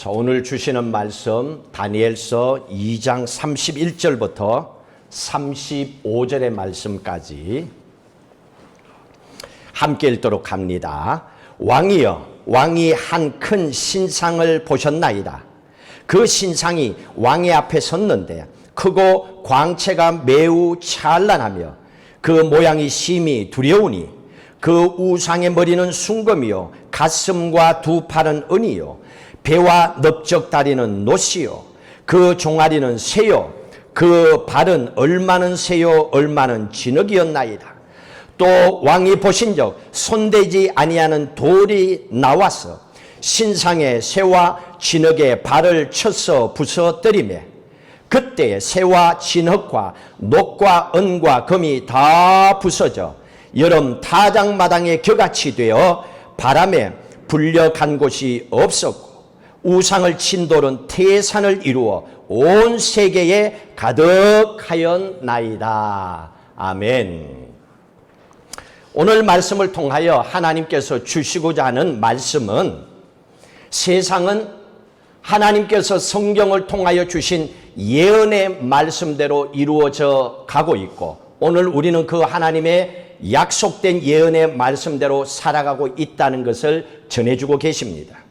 자, 오늘 주시는 말씀 다니엘서 2장 31절부터 35절의 말씀까지 함께 읽도록 합니다. 왕이여, 왕이 한 큰 신상을 보셨나이다. 그 신상이 왕의 앞에 섰는데 크고 광채가 매우 찬란하며 그 모양이 심히 두려우니 그 우상의 머리는 순금이요 가슴과 두 팔은 은이요 배와 넓적 다리는 노시요 그 종아리는 새요 그 발은 얼마는 새요 얼마는 진흙이었나이다. 또 왕이 보신즉 손대지 아니하는 돌이 나와서 신상의 새와 진흙의 발을 쳐서 부서뜨리매 그때 새와 진흙과 녹과 은과 금이 다 부서져 여름 타작마당에 겨같이 되어 바람에 불려간 곳이 없었고 우상을 친 돌은 태산을 이루어 온 세계에 가득하였나이다. 아멘. 오늘 말씀을 통하여 하나님께서 주시고자 하는 말씀은 세상은 하나님께서 성경을 통하여 주신 예언의 말씀대로 이루어져 가고 있고 오늘 우리는 그 하나님의 약속된 예언의 말씀대로 살아가고 있다는 것을 전해주고 계십니다.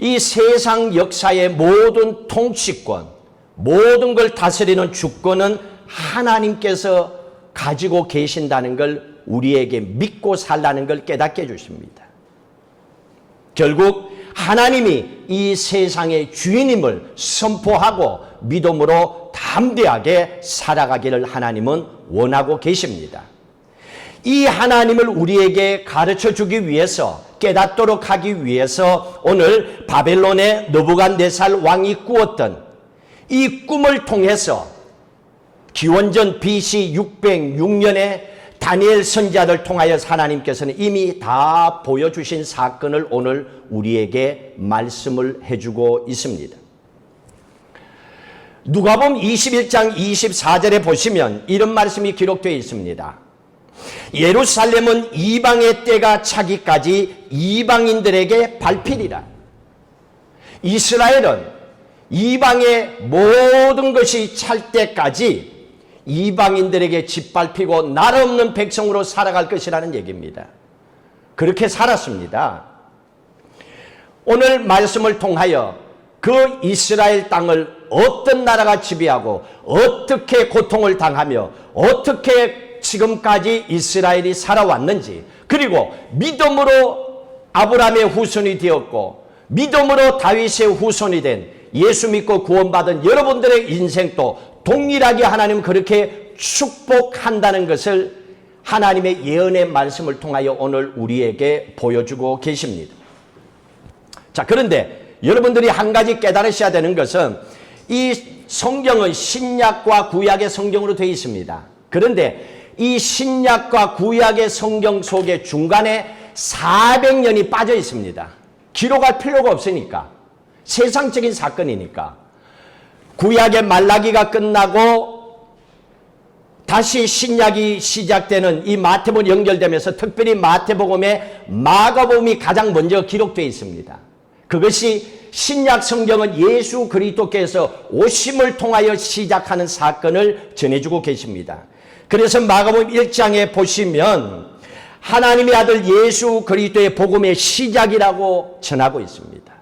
이 세상 역사의 모든 통치권, 모든 걸 다스리는 주권은 하나님께서 가지고 계신다는 걸 우리에게 믿고 살라는 걸 깨닫게 해주십니다. 결국 하나님이 이 세상의 주인임을 선포하고 믿음으로 담대하게 살아가기를 하나님은 원하고 계십니다. 이 하나님을 우리에게 가르쳐 주기 위해서 깨닫도록 하기 위해서 오늘 바벨론의 느부갓네살 왕이 꾸었던 이 꿈을 통해서 기원전 BC 606년에 다니엘 선지자를 통하여 하나님께서는 이미 다 보여주신 사건을 오늘 우리에게 말씀을 해주고 있습니다. 누가복음 21장 24절에 보시면 이런 말씀이 기록되어 있습니다. 예루살렘은 이방의 때가 차기까지 이방인들에게 밟히리라. 이스라엘은 이방의 모든 것이 찰 때까지 이방인들에게 짓밟히고 나라 없는 백성으로 살아갈 것이라는 얘기입니다. 그렇게 살았습니다. 오늘 말씀을 통하여 그 이스라엘 땅을 어떤 나라가 지배하고 어떻게 고통을 당하며 어떻게 지금까지 이스라엘이 살아왔는지 그리고 믿음으로 아브라함의 후손이 되었고 믿음으로 다윗의 후손이 된 예수 믿고 구원받은 여러분들의 인생도 동일하게 하나님은 그렇게 축복한다는 것을 하나님의 예언의 말씀을 통하여 오늘 우리에게 보여주고 계십니다. 자, 그런데 여러분들이 한 가지 깨달으셔야 되는 것은 이 성경은 신약과 구약의 성경으로 되어 있습니다. 그런데 이 신약과 구약의 성경 속에 중간에 400년이 빠져 있습니다. 기록할 필요가 없으니까. 세상적인 사건이니까. 구약의 말라기가 끝나고 다시 신약이 시작되는 이 마태복음 연결되면서 특별히 마태복음에 마가복음이 가장 먼저 기록되어 있습니다. 그것이 신약 성경은 예수 그리스도께서 오심을 통하여 시작하는 사건을 전해주고 계십니다. 그래서 마가복음 1장에 보시면 하나님의 아들 예수 그리스도의 복음의 시작이라고 전하고 있습니다.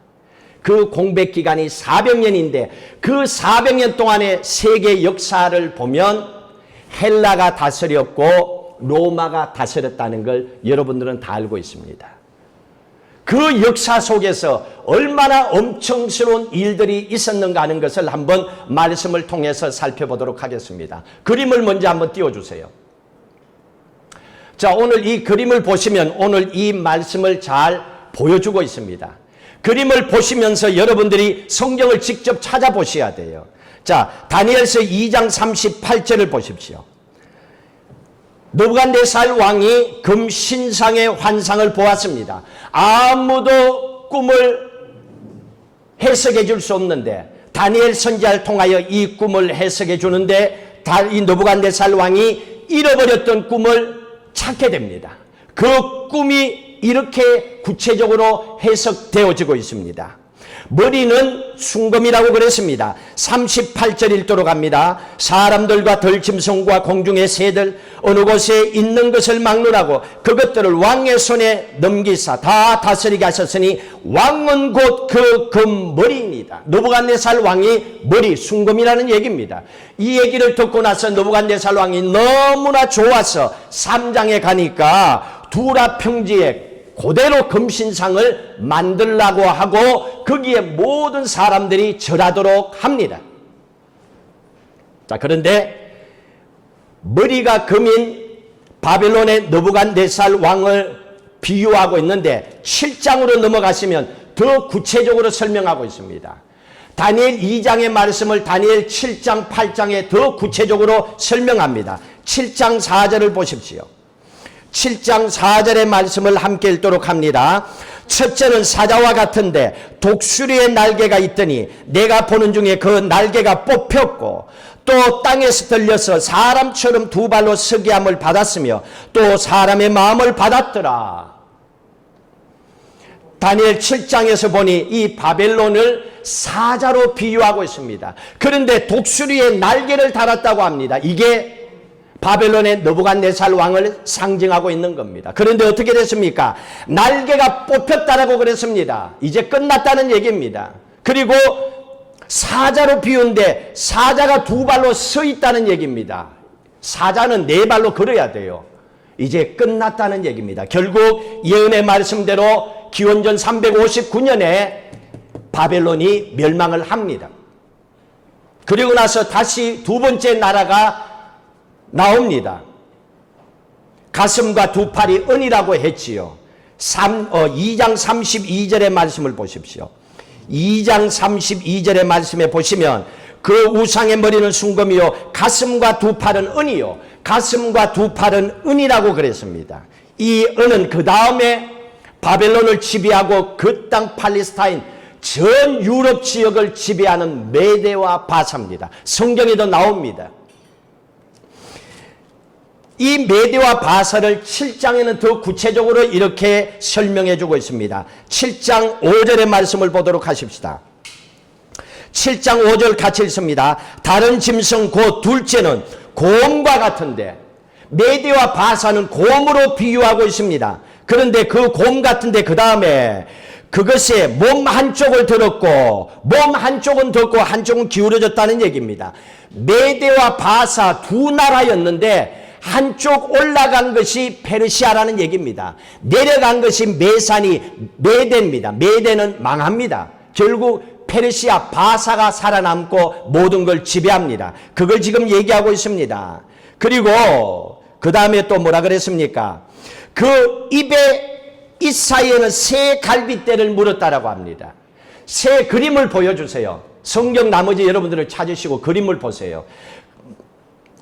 그 공백 기간이 400년인데 그 400년 동안의 세계 역사를 보면 헬라가 다스렸고 로마가 다스렸다는 걸 여러분들은 다 알고 있습니다. 그 역사 속에서 얼마나 엄청스러운 일들이 있었는가 하는 것을 한번 말씀을 통해서 살펴보도록 하겠습니다. 그림을 먼저 한번 띄워주세요. 자, 오늘 이 그림을 보시면 오늘 이 말씀을 잘 보여주고 있습니다. 그림을 보시면서 여러분들이 성경을 직접 찾아보셔야 돼요. 자, 다니엘서 2장 38절을 보십시오. 느부갓네살 왕이 금 신상의 환상을 보았습니다. 아무도 꿈을 해석해 줄 수 없는데 다니엘 선지자를 통하여 이 꿈을 해석해 주는데 이 느부갓네살 왕이 잃어버렸던 꿈을 찾게 됩니다. 그 꿈이 이렇게 구체적으로 해석되어지고 있습니다. 머리는 순금이라고 그랬습니다. 38절 읽도록 합니다. 사람들과 들짐승과 공중의 새들 어느 곳에 있는 것을 막론하고 그것들을 왕의 손에 넘기사 다 다스리게 하셨으니 왕은 곧 그 금머리입니다. 느부갓네살 왕이 머리 순금이라는 얘기입니다. 이 얘기를 듣고 나서 느부갓네살 왕이 너무나 좋아서 3장에 가니까 두라 평지에 그대로 금신상을 만들라고 하고 거기에 모든 사람들이 절하도록 합니다. 자, 그런데 머리가 금인 바벨론의 느부갓네살 왕을 비유하고 있는데 7장으로 넘어가시면 더 구체적으로 설명하고 있습니다. 다니엘 2장의 말씀을 다니엘 7장 8장에 더 구체적으로 설명합니다. 7장 4절을 보십시오. 7장 4절의 말씀을 함께 읽도록 합니다. 첫째는 사자와 같은데 독수리의 날개가 있더니 내가 보는 중에 그 날개가 뽑혔고 또 땅에서 들려서 사람처럼 두 발로 서게 함을 받았으며 또 사람의 마음을 받았더라. 다니엘 7장에서 보니 이 바벨론을 사자로 비유하고 있습니다. 그런데 독수리의 날개를 달았다고 합니다. 이게 바벨론의 느부갓네살 왕을 상징하고 있는 겁니다. 그런데 어떻게 됐습니까? 날개가 뽑혔다라고 그랬습니다. 이제 끝났다는 얘기입니다. 그리고 사자로 비유인데 사자가 두 발로 서 있다는 얘기입니다. 사자는 네 발로 걸어야 돼요. 이제 끝났다는 얘기입니다. 결국 예언의 말씀대로 기원전 359년에 바벨론이 멸망을 합니다. 그리고 나서 다시 두 번째 나라가 나옵니다. 가슴과 두 팔이 은이라고 했지요. 2장 32절의 말씀을 보십시오. 2장 32절의 말씀에 보시면 그 우상의 머리는 순금이요 가슴과 두 팔은 은이요 가슴과 두 팔은 은이라고 그랬습니다. 이 은은 그 다음에 바벨론을 지배하고 그 땅 팔레스타인 전 유럽 지역을 지배하는 메대와 바사입니다. 성경에도 나옵니다. 이 메대와 바사를 7장에는 더 구체적으로 이렇게 설명해 주고 있습니다. 7장 5절의 말씀을 보도록 하십시다. 7장 5절 같이 읽습니다. 다른 짐승 곧 둘째는 곰과 같은데 메대와 바사는 곰으로 비유하고 있습니다. 그런데 그 곰 같은데 그 다음에 그것에 몸 한쪽을 들었고 몸 한쪽은 덮고 한쪽은 기울어졌다는 얘기입니다. 메대와 바사 두 나라였는데 한쪽 올라간 것이 페르시아라는 얘기입니다. 내려간 것이 메산이 메대입니다. 메대는 망합니다. 결국 페르시아 바사가 살아남고 모든 걸 지배합니다. 그걸 지금 얘기하고 있습니다. 그리고 그 다음에 또 뭐라 그랬습니까? 그 입에 이 사이에는 새 갈빗대를 물었다라고 합니다. 새 그림을 보여주세요. 성경 나머지 여러분들을 찾으시고 그림을 보세요.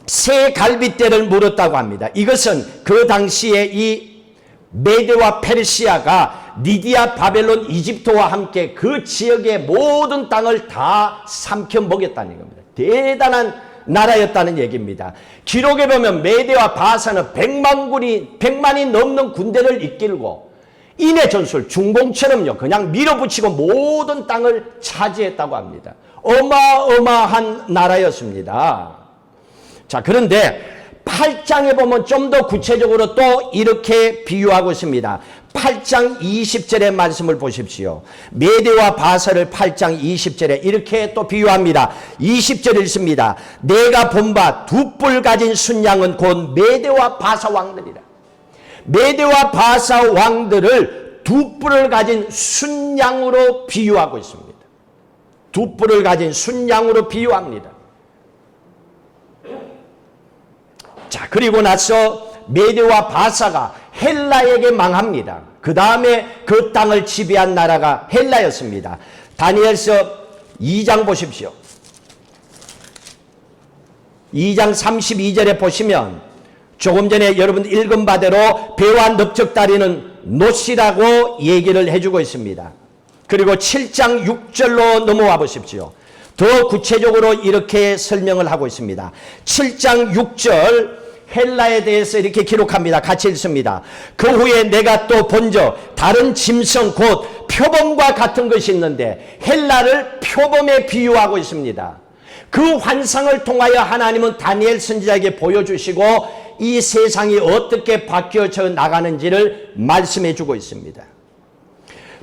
새 갈빗대를 물었다고 합니다. 이것은 그 당시에 이 메대와 페르시아가 리디아, 바벨론, 이집트와 함께 그 지역의 모든 땅을 다 삼켜 먹였다는 겁니다. 대단한 나라였다는 얘기입니다. 기록에 보면 메대와 바사는 100만이 넘는 군대를 이끌고 인의 전술, 중공처럼요 그냥 밀어붙이고 모든 땅을 차지했다고 합니다. 어마어마한 나라였습니다. 자, 그런데 8장에 보면 좀 더 구체적으로 또 이렇게 비유하고 있습니다. 8장 20절의 말씀을 보십시오. 메대와 바사를 8장 20절에 이렇게 또 비유합니다. 20절 읽습니다. 내가 본 바 두 뿔 가진 순양은 곧 메대와 바사 왕들이라. 메대와 바사 왕들을 두 뿔을 가진 순양으로 비유하고 있습니다. 두 뿔을 가진 순양으로 비유합니다. 자, 그리고 나서 메대와 바사가 헬라에게 망합니다. 그 다음에 그 땅을 지배한 나라가 헬라였습니다. 다니엘서 2장 보십시오. 2장 32절에 보시면 조금 전에 여러분 읽은 바대로 배와 넓적다리는 노시라고 얘기를 해주고 있습니다. 그리고 7장 6절로 넘어와 보십시오. 더 구체적으로 이렇게 설명을 하고 있습니다. 7장 6절 헬라에 대해서 이렇게 기록합니다. 같이 읽습니다. 그 후에 내가 또 본적 다른 짐승 곧 표범과 같은 것이 있는데, 헬라를 표범에 비유하고 있습니다. 그 환상을 통하여 하나님은 다니엘 선지자에게 보여주시고 이 세상이 어떻게 바뀌어져 나가는지를 말씀해 주고 있습니다.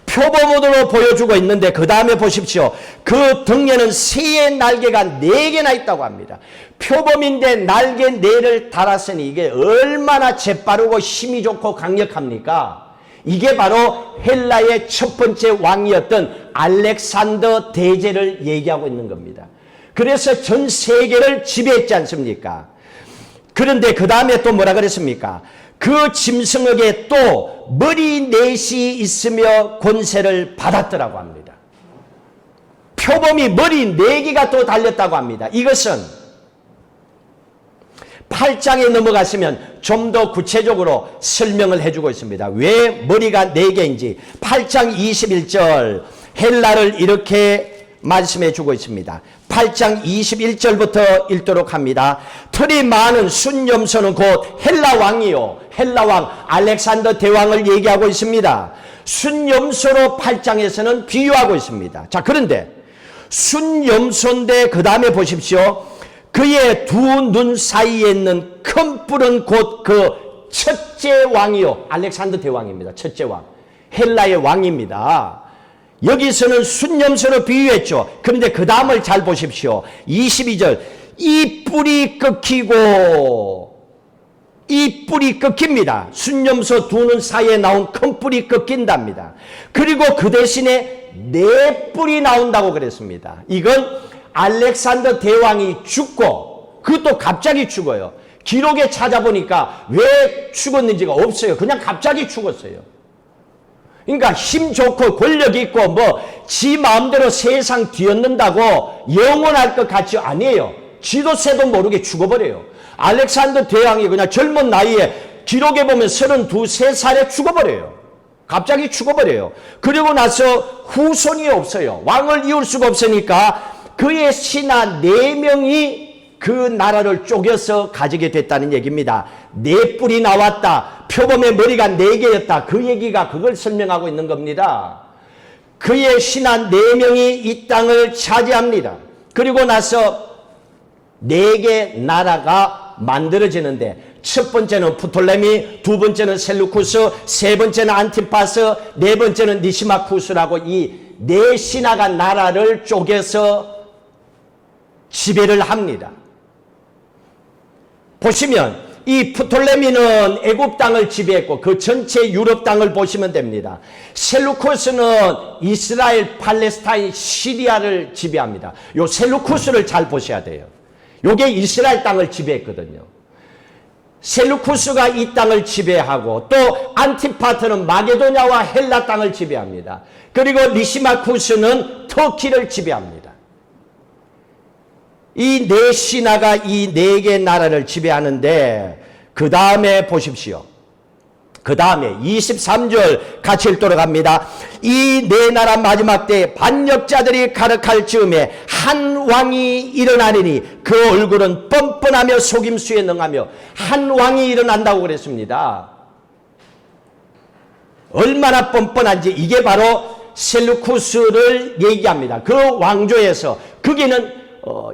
표범으로 보여주고 있는데, 그 다음에 보십시오. 그 등에는 새의 날개가 4개나 있다고 합니다. 표범인데 날개 4를 달았으니 이게 얼마나 재빠르고 힘이 좋고 강력합니까? 이게 바로 헬라의 첫 번째 왕이었던 알렉산더 대제를 얘기하고 있는 겁니다. 그래서 전 세계를 지배했지 않습니까? 그런데 그 다음에 또 뭐라 그랬습니까? 그 짐승에게 또 머리 4이 있으며 권세를 받았더라고 합니다. 표범이 머리 4개가 또 달렸다고 합니다. 이것은 8장에 넘어가시면 좀 더 구체적으로 설명을 해주고 있습니다. 왜 머리가 4개인지 8장 21절 헬라를 이렇게 말씀해 주고 있습니다. 8장 21절부터 읽도록 합니다. 털이 많은 순염소는 곧 헬라 왕이요, 헬라 왕 알렉산더 대왕을 얘기하고 있습니다. 순염소로 8장에서는 비유하고 있습니다. 자, 그런데 순염소인데 그 다음에 보십시오. 그의 두 눈 사이에 있는 큰 뿔은 곧 그 첫째 왕이요, 알렉산더 대왕입니다. 첫째 왕, 헬라의 왕입니다. 여기서는 순염소로 비유했죠. 그런데 그 다음을 잘 보십시오. 22절 이 뿔이 꺾입니다. 순염소 두 눈 사이에 나온 큰 뿔이 꺾인답니다. 그리고 그 대신에 4뿔이 나온다고 그랬습니다. 이건 알렉산더 대왕이 죽고, 그것도 갑자기 죽어요. 기록에 찾아보니까 왜 죽었는지가 없어요. 그냥 갑자기 죽었어요. 그러니까 힘 좋고 권력 있고 지 마음대로 세상 뒤엎는다고 영원할 것 같지 아니에요. 지도 새도 모르게 죽어버려요. 알렉산더 대왕이 그냥 젊은 나이에 기록에 보면 32, 3살에 죽어버려요. 갑자기 죽어버려요. 그리고 나서 후손이 없어요. 왕을 이을 수가 없으니까 그의 신하 4명이 그 나라를 쪼개서 가지게 됐다는 얘기입니다. 4뿔이 나왔다. 표범의 머리가 4개였다. 그 얘기가 그걸 설명하고 있는 겁니다. 그의 신하 4명이 이 땅을 차지합니다. 그리고 나서 4개 나라가 만들어지는데, 첫 번째는 프톨레미, 두 번째는 셀루쿠스, 세 번째는 안티파스, 네 번째는 니시마쿠스라고 이 4신하가 나라를 쪼개서 지배를 합니다. 보시면 이 프톨레미는 애굽 땅을 지배했고 그 전체 유럽 땅을 보시면 됩니다. 셀루쿠스는 이스라엘, 팔레스타인, 시리아를 지배합니다. 요 셀루쿠스를 잘 보셔야 돼요. 요게 이스라엘 땅을 지배했거든요. 셀루쿠스가 이 땅을 지배하고, 또 안티파트는 마게도냐와 헬라 땅을 지배합니다. 그리고 리시마쿠스는 터키를 지배합니다. 이 4신하가 이 4개 나라를 지배하는데, 그 다음에 보십시오. 그 다음에 23절 같이 읽도록 합니다. 이 4나라 마지막 때에 반역자들이 가득할 즈음에 한 왕이 일어나리니 그 얼굴은 뻔뻔하며 속임수에 능하며, 한 왕이 일어난다고 그랬습니다. 얼마나 뻔뻔한지 이게 바로 셀루쿠스를 얘기합니다. 그 왕조에서 거기는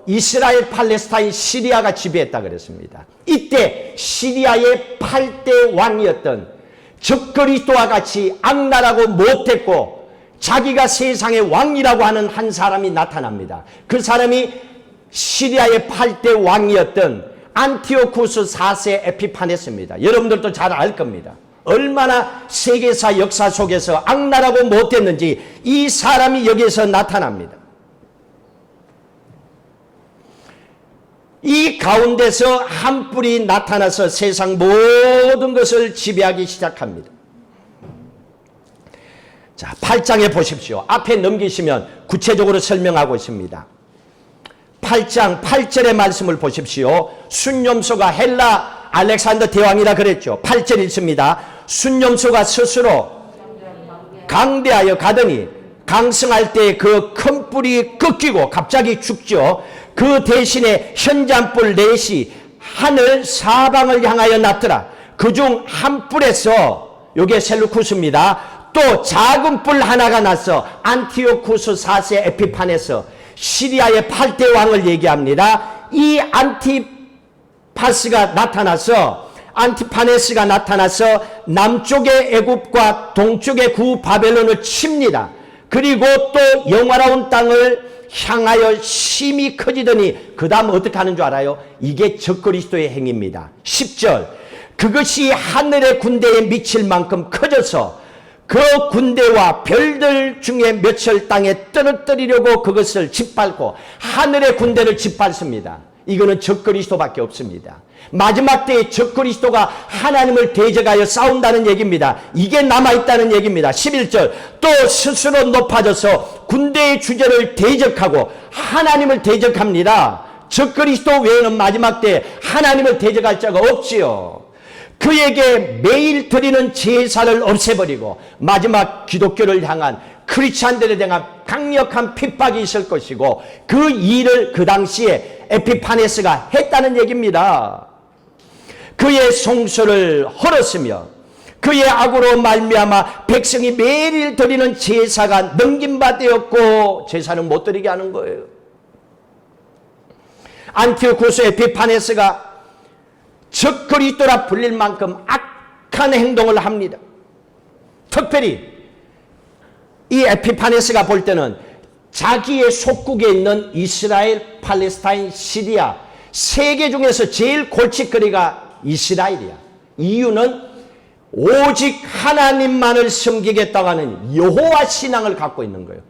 이스라엘, 팔레스타인, 시리아가 지배했다 그랬습니다. 이때 시리아의 8대 왕이었던 적그리스도와 같이 악랄하고 못했고 자기가 세상의 왕이라고 하는 한 사람이 나타납니다. 그 사람이 시리아의 8대 왕이었던 안티오쿠스 4세 에피파네스입니다. 여러분들도 잘 알 겁니다. 얼마나 세계사 역사 속에서 악랄하고 못했는지 이 사람이 여기에서 나타납니다. 이 가운데서 한 뿔이 나타나서 세상 모든 것을 지배하기 시작합니다. 자, 8장에 보십시오. 앞에 넘기시면 구체적으로 설명하고 있습니다. 8장 8절의 말씀을 보십시오. 순염소가 헬라 알렉산더 대왕이라 그랬죠. 8절 있습니다. 순염소가 스스로 강대하여 가더니 강성할 때 그 큰 뿔이 꺾이고 갑자기 죽죠. 그 대신에 현잔뿔 넷이 하늘 사방을 향하여 났더라. 그중 한 뿔에서, 요게 셀루쿠스입니다. 또 작은 뿔 하나가 났어. 안티오쿠스 4세 에피파네스, 시리아의 8대 왕을 얘기합니다. 이 안티파네스가 나타나서 남쪽의 애굽과 동쪽의 구 바벨론을 칩니다. 그리고 또 영화로운 땅을 향하여 심히 커지더니 그 다음 어떻게 하는 줄 알아요? 이게 적그리스도의 행위입니다. 10절, 그것이 하늘의 군대에 미칠 만큼 커져서 그 군대와 별들 중에 몇을 땅에 떨어뜨리려고 그것을 짓밟고 하늘의 군대를 짓밟습니다. 이거는 적그리스도밖에 없습니다. 마지막 때에 적그리스도가 하나님을 대적하여 싸운다는 얘기입니다. 이게 남아있다는 얘기입니다. 11절, 또 스스로 높아져서 군대의 주제를 대적하고 하나님을 대적합니다. 적그리스도 외에는 마지막 때에 하나님을 대적할 자가 없지요. 그에게 매일 드리는 제사를 없애버리고 마지막 기독교를 향한, 크리스찬들에 대한 강력한 핍박이 있을 것이고 그 일을 그 당시에 에피파네스가 했다는 얘기입니다. 그의 송수를 헐었으며 그의 악으로 말미암아 백성이 매일 드리는 제사가 넘김바 되었고 제사는 못 드리게 하는 거예요. 안티오쿠스 에피파네스가 적그리스도라 불릴 만큼 악한 행동을 합니다. 특별히 이 에피파네스가 볼 때는 자기의 속국에 있는 이스라엘, 팔레스타인, 시리아 세계 중에서 제일 골칫거리가 이스라엘이야. 이유는 오직 하나님만을 섬기겠다고 하는 여호와 신앙을 갖고 있는 거예요.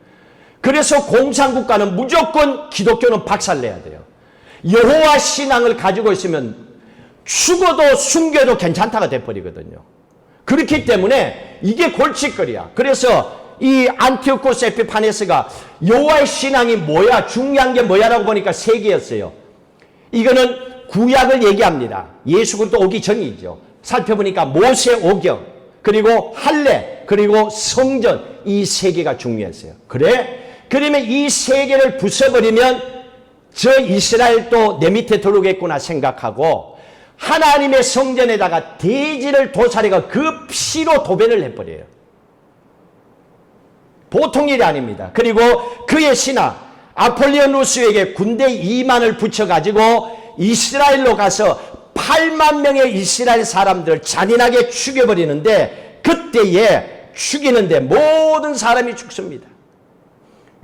그래서 공산국가는 무조건 기독교는 박살내야 돼요. 여호와 신앙을 가지고 있으면 죽어도 숨겨도 괜찮다가 돼버리거든요. 그렇기 때문에 이게 골칫거리야. 그래서 이 안티오쿠스 에피파네스가 여호와의 신앙이 뭐야, 중요한 게 뭐야라고 보니까 세 개였어요. 이거는 구약을 얘기합니다. 예수 그리스도 오기 전이죠. 살펴보니까 모세 오경, 그리고 할례, 그리고 성전, 이 세 개가 중요했어요. 그래? 그러면 이 세 개를 부숴버리면 저 이스라엘도 내 밑에 들어오겠구나 생각하고 하나님의 성전에다가 대지를 도살해가 그 피로 도배를 해버려요. 보통 일이 아닙니다. 그리고 그의 신하 아폴리오누스에게 군대 2만을 붙여가지고 이스라엘로 가서 8만 명의 이스라엘 사람들을 잔인하게 죽여버리는데, 그때에 죽이는데 모든 사람이 죽습니다.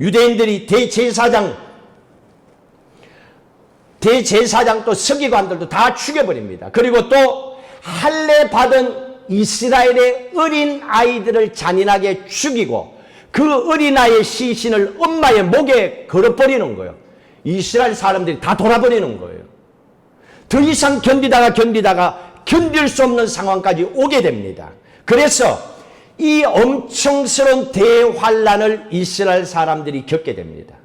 유대인들이 대제사장 또 서기관들도 다 죽여버립니다. 그리고 또 할례 받은 이스라엘의 어린 아이들을 잔인하게 죽이고 그 어린아이의 시신을 엄마의 목에 걸어버리는 거예요. 이스라엘 사람들이 다 돌아버리는 거예요. 더 이상 견디다가 견딜 수 없는 상황까지 오게 됩니다. 그래서 이 엄청스러운 대환란을 이스라엘 사람들이 겪게 됩니다.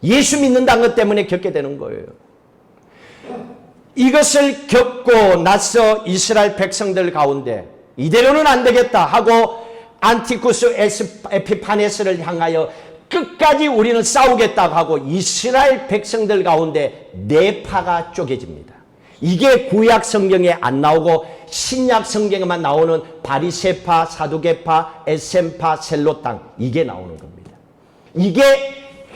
예수 믿는다는 것 때문에 겪게 되는 거예요. 이것을 겪고 나서 이스라엘 백성들 가운데 이대로는 안 되겠다 하고 안티쿠스 에피파네스를 향하여 끝까지 우리는 싸우겠다고 하고 이스라엘 백성들 가운데 네 파가 쪼개집니다. 이게 구약 성경에 안 나오고 신약 성경에만 나오는 바리새파, 사두개파, 에셈파, 셀로땅, 이게 나오는 겁니다. 이게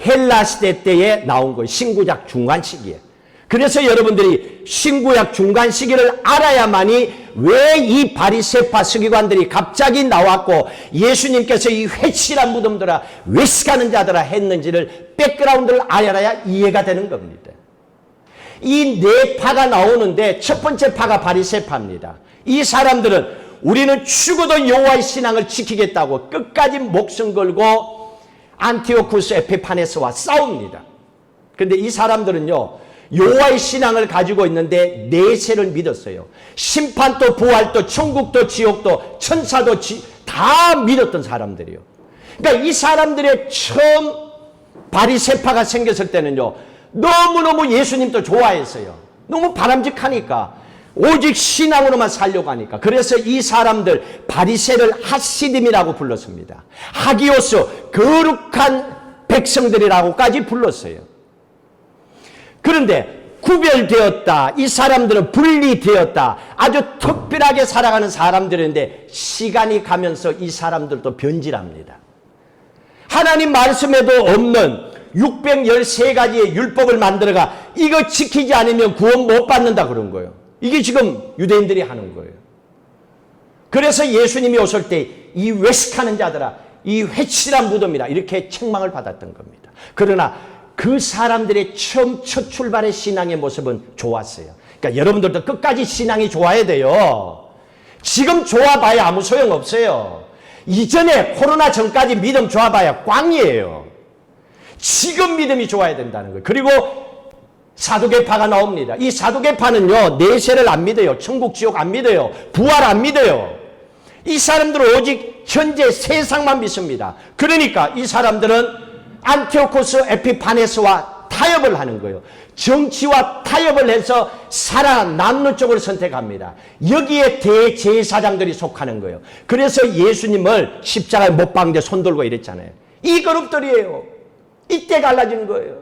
헬라 시대 때에 나온 거예요. 신구약 중간 시기에. 그래서 여러분들이 신구약 중간 시기를 알아야만이 왜 이 바리새파 서기관들이 갑자기 나왔고 예수님께서 이 회칠한 무덤들아 외식하는 자들아 했는지를 백그라운드를 알아야 이해가 되는 겁니다. 이 네 파가 나오는데 첫 번째 파가 바리새파입니다. 이 사람들은 우리는 죽어도 여호와의 신앙을 지키겠다고 끝까지 목숨 걸고 안티오쿠스 에피파네스와 싸웁니다. 그런데 이 사람들은요, 여호와의 신앙을 가지고 있는데 내세를 믿었어요. 심판도 부활도 천국도 지옥도 천사도 다 믿었던 사람들이요. 그러니까 이 사람들의 처음 바리새파가 생겼을 때는요, 너무너무 예수님도 좋아했어요. 너무 바람직하니까 오직 신앙으로만 살려고 하니까. 그래서 이 사람들 바리새를 하시딤이라고 불렀습니다. 하기오스, 거룩한 백성들이라고까지 불렀어요. 그런데 구별되었다. 이 사람들은 분리되었다. 아주 특별하게 살아가는 사람들인데 시간이 가면서 이 사람들도 변질합니다. 하나님 말씀에도 없는 613가지의 율법을 만들어가 이거 지키지 않으면 구원 못 받는다 그런 거예요. 이게 지금 유대인들이 하는 거예요. 그래서 예수님이 오실 때 이 외식하는 자들아, 이 회칠한 무덤이라 이렇게 책망을 받았던 겁니다. 그러나 그 사람들의 처음 첫 출발의 신앙의 모습은 좋았어요. 그러니까 여러분들도 끝까지 신앙이 좋아야 돼요. 지금 좋아봐야 아무 소용없어요. 이전에 코로나 전까지 믿음 좋아봐야 꽝이에요. 지금 믿음이 좋아야 된다는 거예요. 그리고 사두개파가 나옵니다. 이 사두개파는요, 내세를 안 믿어요. 천국 지옥 안 믿어요. 부활 안 믿어요. 이 사람들은 오직 현재 세상만 믿습니다. 그러니까 이 사람들은 안티오코스 에피파네스와 타협을 하는 거예요. 정치와 타협을 해서 살아남는 쪽을 선택합니다. 여기에 대제사장들이 속하는 거예요. 그래서 예수님을 십자가에 못 박는데 손 들고 이랬잖아요. 이 그룹들이에요. 이때 갈라진 거예요.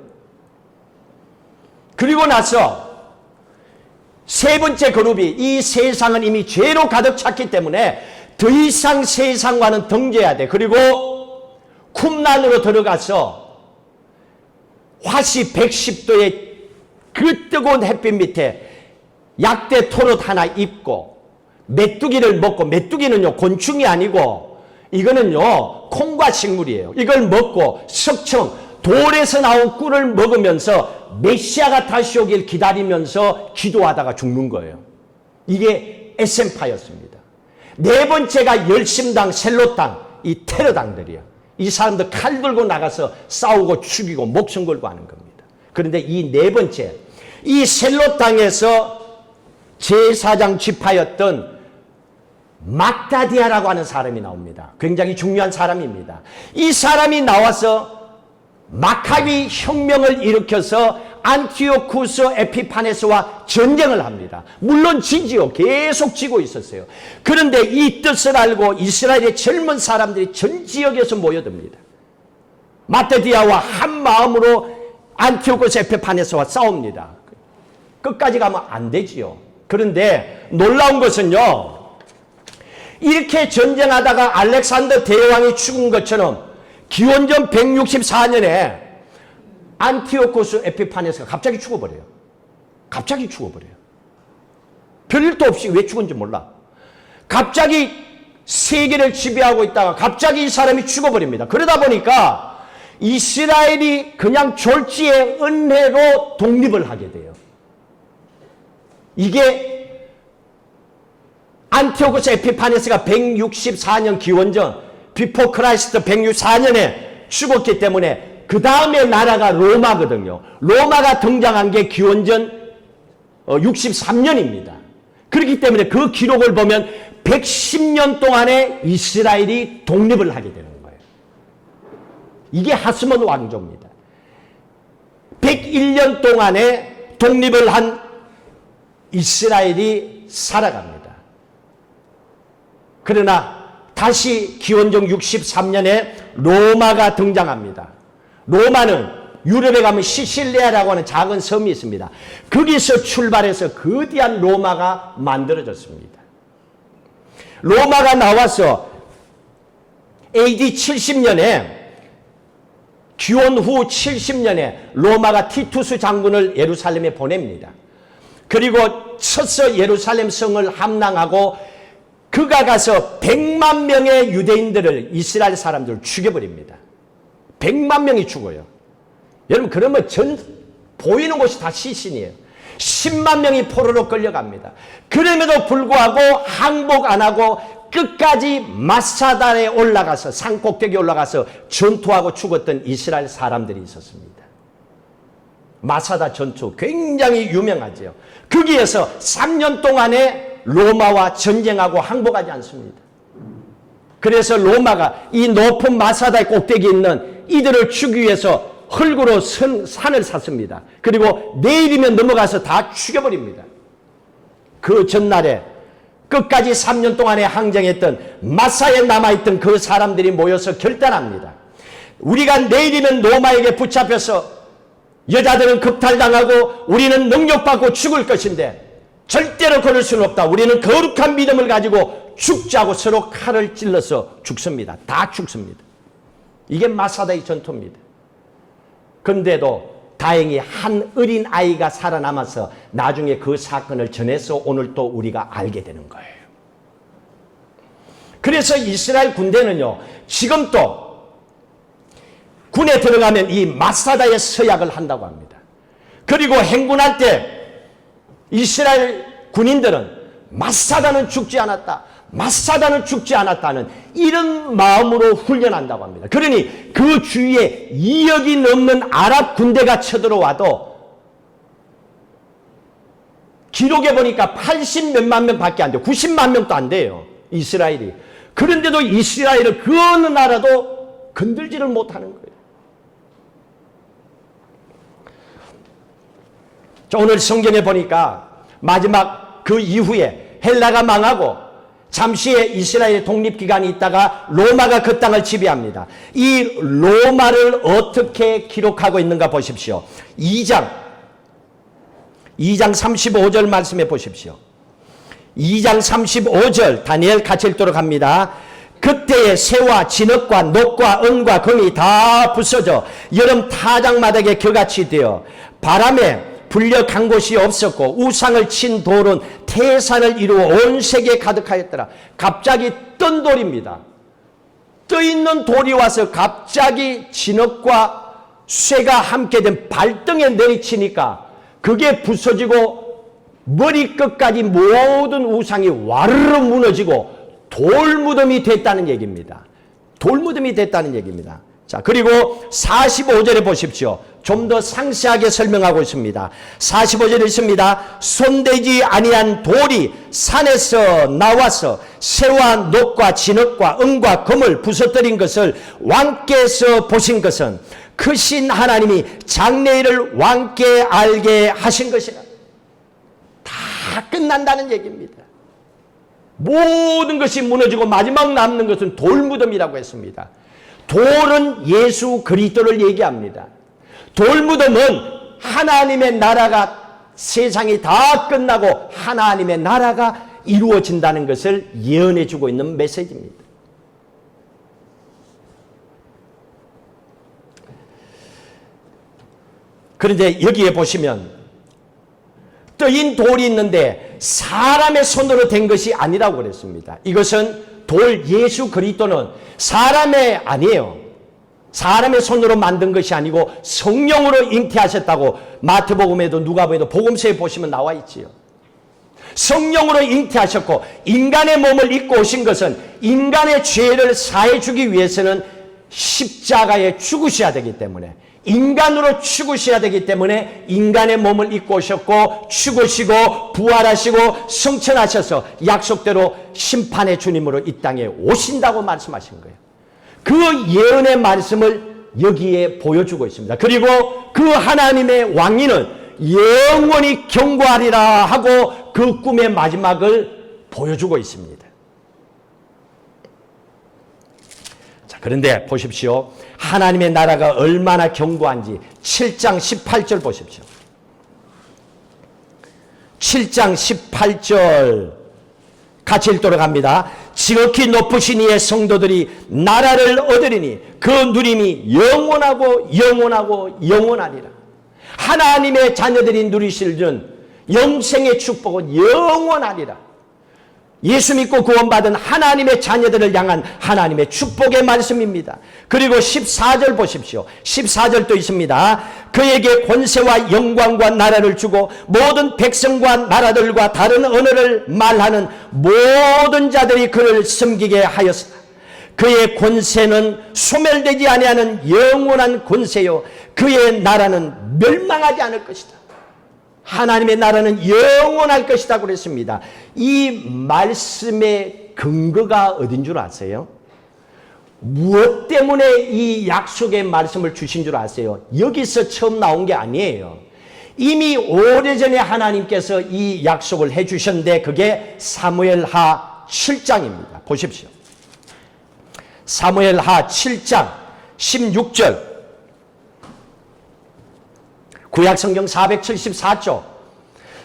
그리고 나서 세 번째 그룹이 이 세상은 이미 죄로 가득 찼기 때문에 더 이상 세상과는 등재해야 돼. 그리고 쿰란으로 들어가서 화씨 110도의 그 뜨거운 햇빛 밑에 약대 토롯 하나 입고 메뚜기를 먹고, 메뚜기는요 곤충이 아니고 이거는요 콩과 식물이에요. 이걸 먹고 석청 돌에서 나온 꿀을 먹으면서 메시아가 다시 오길 기다리면서 기도하다가 죽는 거예요. 이게 에센파였습니다. 네 번째가 열심당, 셀로당, 이 테러당들이에요. 이 사람들 칼 들고 나가서 싸우고 죽이고 목숨 걸고 하는 겁니다. 그런데 이 네 번째, 이 셀로당에서 제사장 지파였던 막다디아라고 하는 사람이 나옵니다. 굉장히 중요한 사람입니다. 이 사람이 나와서 마카비 혁명을 일으켜서 안티오쿠스 에피파네스와 전쟁을 합니다. 물론 지지요. 계속 지고 있었어요. 그런데 이 뜻을 알고 이스라엘의 젊은 사람들이 전 지역에서 모여듭니다. 마타디아와 한 마음으로 안티오쿠스 에피파네스와 싸웁니다. 끝까지 가면 안 되지요. 그런데 놀라운 것은요, 이렇게 전쟁하다가 알렉산더 대왕이 죽은 것처럼 기원전 164년에 안티오코스 에피파네스가 갑자기 죽어버려요. 갑자기 죽어버려요. 별일도 없이 왜 죽은지 몰라. 갑자기 세계를 지배하고 있다가 갑자기 이 사람이 죽어버립니다. 그러다 보니까 이스라엘이 그냥 졸지의 은혜로 독립을 하게 돼요. 이게 안티오코스 에피파네스가 164년 기원전 비포 크라이스트 164년에 죽었기 때문에 그 다음에 나라가 로마거든요. 로마가 등장한 게 기원전 63년입니다. 그렇기 때문에 그 기록을 보면 110년 동안에 이스라엘이 독립을 하게 되는 거예요. 이게 하스몬 왕조입니다. 101년 동안에 독립을 한 이스라엘이 살아갑니다. 그러나 다시 기원전 63년에 로마가 등장합니다. 로마는 유럽에 가면 시실리아라고 하는 작은 섬이 있습니다. 거기서 출발해서 거대한 로마가 만들어졌습니다. 로마가 나와서 AD 70년에 기원 후 70년에 로마가 티투스 장군을 예루살렘에 보냅니다. 그리고 쳐서 예루살렘 성을 함랑하고 그가 가서 100만 명의 유대인들을, 이스라엘 사람들을 죽여버립니다. 100만 명이 죽어요. 여러분, 그러면 보이는 곳이 다 시신이에요. 10만 명이 포로로 끌려갑니다. 그럼에도 불구하고 항복 안 하고 끝까지 마사단에 올라가서, 산 꼭대기에 올라가서 전투하고 죽었던 이스라엘 사람들이 있었습니다. 마사다 전투 굉장히 유명하죠. 거기에서 3년 동안에 로마와 전쟁하고 항복하지 않습니다. 그래서 로마가 이 높은 마사다의 꼭대기에 있는 이들을 죽이기 위해서 흙으로 산을 샀습니다. 그리고 내일이면 넘어가서 다 죽여버립니다. 그 전날에 끝까지 3년 동안에 항쟁했던 마사에 남아있던 그 사람들이 모여서 결단합니다. 우리가 내일이면 로마에게 붙잡혀서 여자들은 극탈당하고 우리는 능욕받고 죽을 것인데 절대로 그럴 수는 없다. 우리는 거룩한 믿음을 가지고 죽자고 서로 칼을 찔러서 죽습니다. 다 죽습니다. 이게 마사다의 전투입니다. 그런데도 다행히 한 어린 아이가 살아남아서 나중에 그 사건을 전해서 오늘 또 우리가 알게 되는 거예요. 그래서 이스라엘 군대는요, 지금 또 군에 들어가면 이 마사다의 서약을 한다고 합니다. 그리고 행군할 때 이스라엘 군인들은 마사다는 죽지 않았다, 마사다는 죽지 않았다는 이런 마음으로 훈련한다고 합니다. 그러니 그 주위에 2억이 넘는 아랍 군대가 쳐들어와도 기록에 보니까 80 몇만 명밖에 안 돼요. 90만 명도 안 돼요, 이스라엘이. 그런데도 이스라엘을 그 어느 나라도 건들지를 못하는 거예요. 자, 오늘 성경에 보니까 마지막 그 이후에 헬라가 망하고 잠시의 이스라엘의 독립기간이 있다가 로마가 그 땅을 지배합니다. 이 로마를 어떻게 기록하고 있는가 보십시오. 2장 35절 말씀해 보십시오. 2장 35절 다니엘 같이 읽도록 합니다. 그때에 새와 진흙과 녹과 은과 금이 다 부서져 여름 타작마당에 겨같이 되어 바람에 불려 간 곳이 없었고 우상을 친 돌은 태산을 이루어 온 세계에 가득하였더라. 갑자기 뜬 돌입니다. 떠있는 돌이 와서 갑자기 진흙과 쇠가 함께 된 발등에 내리치니까 그게 부서지고 머리끝까지 모든 우상이 와르르 무너지고 돌무덤이 됐다는 얘기입니다. 돌무덤이 됐다는 얘기입니다. 자, 그리고 45절에 보십시오. 좀 더 상세하게 설명하고 있습니다. 45절에 있습니다. 손대지 아니한 돌이 산에서 나와서 새와 녹과 진흙과 은과 금을 부서뜨린 것을 왕께서 보신 것은 크신 하나님이 장래일을 왕께 알게 하신 것이라. 다 끝난다는 얘기입니다. 모든 것이 무너지고 마지막 남는 것은 돌무덤이라고 했습니다. 돌은 예수 그리스도를 얘기합니다. 돌무덤은 하나님의 나라가 세상이 다 끝나고 하나님의 나라가 이루어진다는 것을 예언해 주고 있는 메시지입니다. 그런데 여기에 보시면 떠인 돌이 있는데 사람의 손으로 된 것이 아니라고 그랬습니다. 이것은 돌 예수 그리스도는 사람의 아니에요. 사람의 손으로 만든 것이 아니고 성령으로 잉태하셨다고 마태복음에도 누가복음에도 복음서에 보시면 나와 있지요. 성령으로 잉태하셨고 인간의 몸을 입고 오신 것은 인간의 죄를 사해 주기 위해서는 십자가에 죽으셔야 되기 때문에 인간으로 죽으셔야 되기 때문에 인간의 몸을 입고 오셨고 죽으시고 부활하시고 성천하셔서 약속대로 심판의 주님으로 이 땅에 오신다고 말씀하신 거예요. 그 예언의 말씀을 여기에 보여주고 있습니다. 그리고 그 하나님의 왕위는 영원히 경고하리라 하고 그 꿈의 마지막을 보여주고 있습니다. 자, 그런데 보십시오. 하나님의 나라가 얼마나 견고한지 7장 18절 보십시오. 7장 18절 같이 읽도록 합니다. 지극히 높으신 이의 성도들이 나라를 얻으리니 그 누림이 영원하고 영원하고 영원하리라. 하나님의 자녀들이 누리실 영생의 축복은 영원하리라. 예수 믿고 구원받은 하나님의 자녀들을 향한 하나님의 축복의 말씀입니다. 그리고 14절 보십시오. 14절도 있습니다. 그에게 권세와 영광과 나라를 주고 모든 백성과 나라들과 다른 언어를 말하는 모든 자들이 그를 섬기게 하였으나 그의 권세는 소멸되지 아니하는 영원한 권세요 그의 나라는 멸망하지 않을 것이다. 하나님의 나라는 영원할 것이다 그랬습니다. 이 말씀의 근거가 어딘 줄 아세요? 무엇 때문에 이 약속의 말씀을 주신 줄 아세요? 여기서 처음 나온 게 아니에요. 이미 오래전에 하나님께서 이 약속을 해주셨는데 그게 사무엘하 7장입니다. 보십시오. 사무엘하 7장 16절 구약성경 474쪽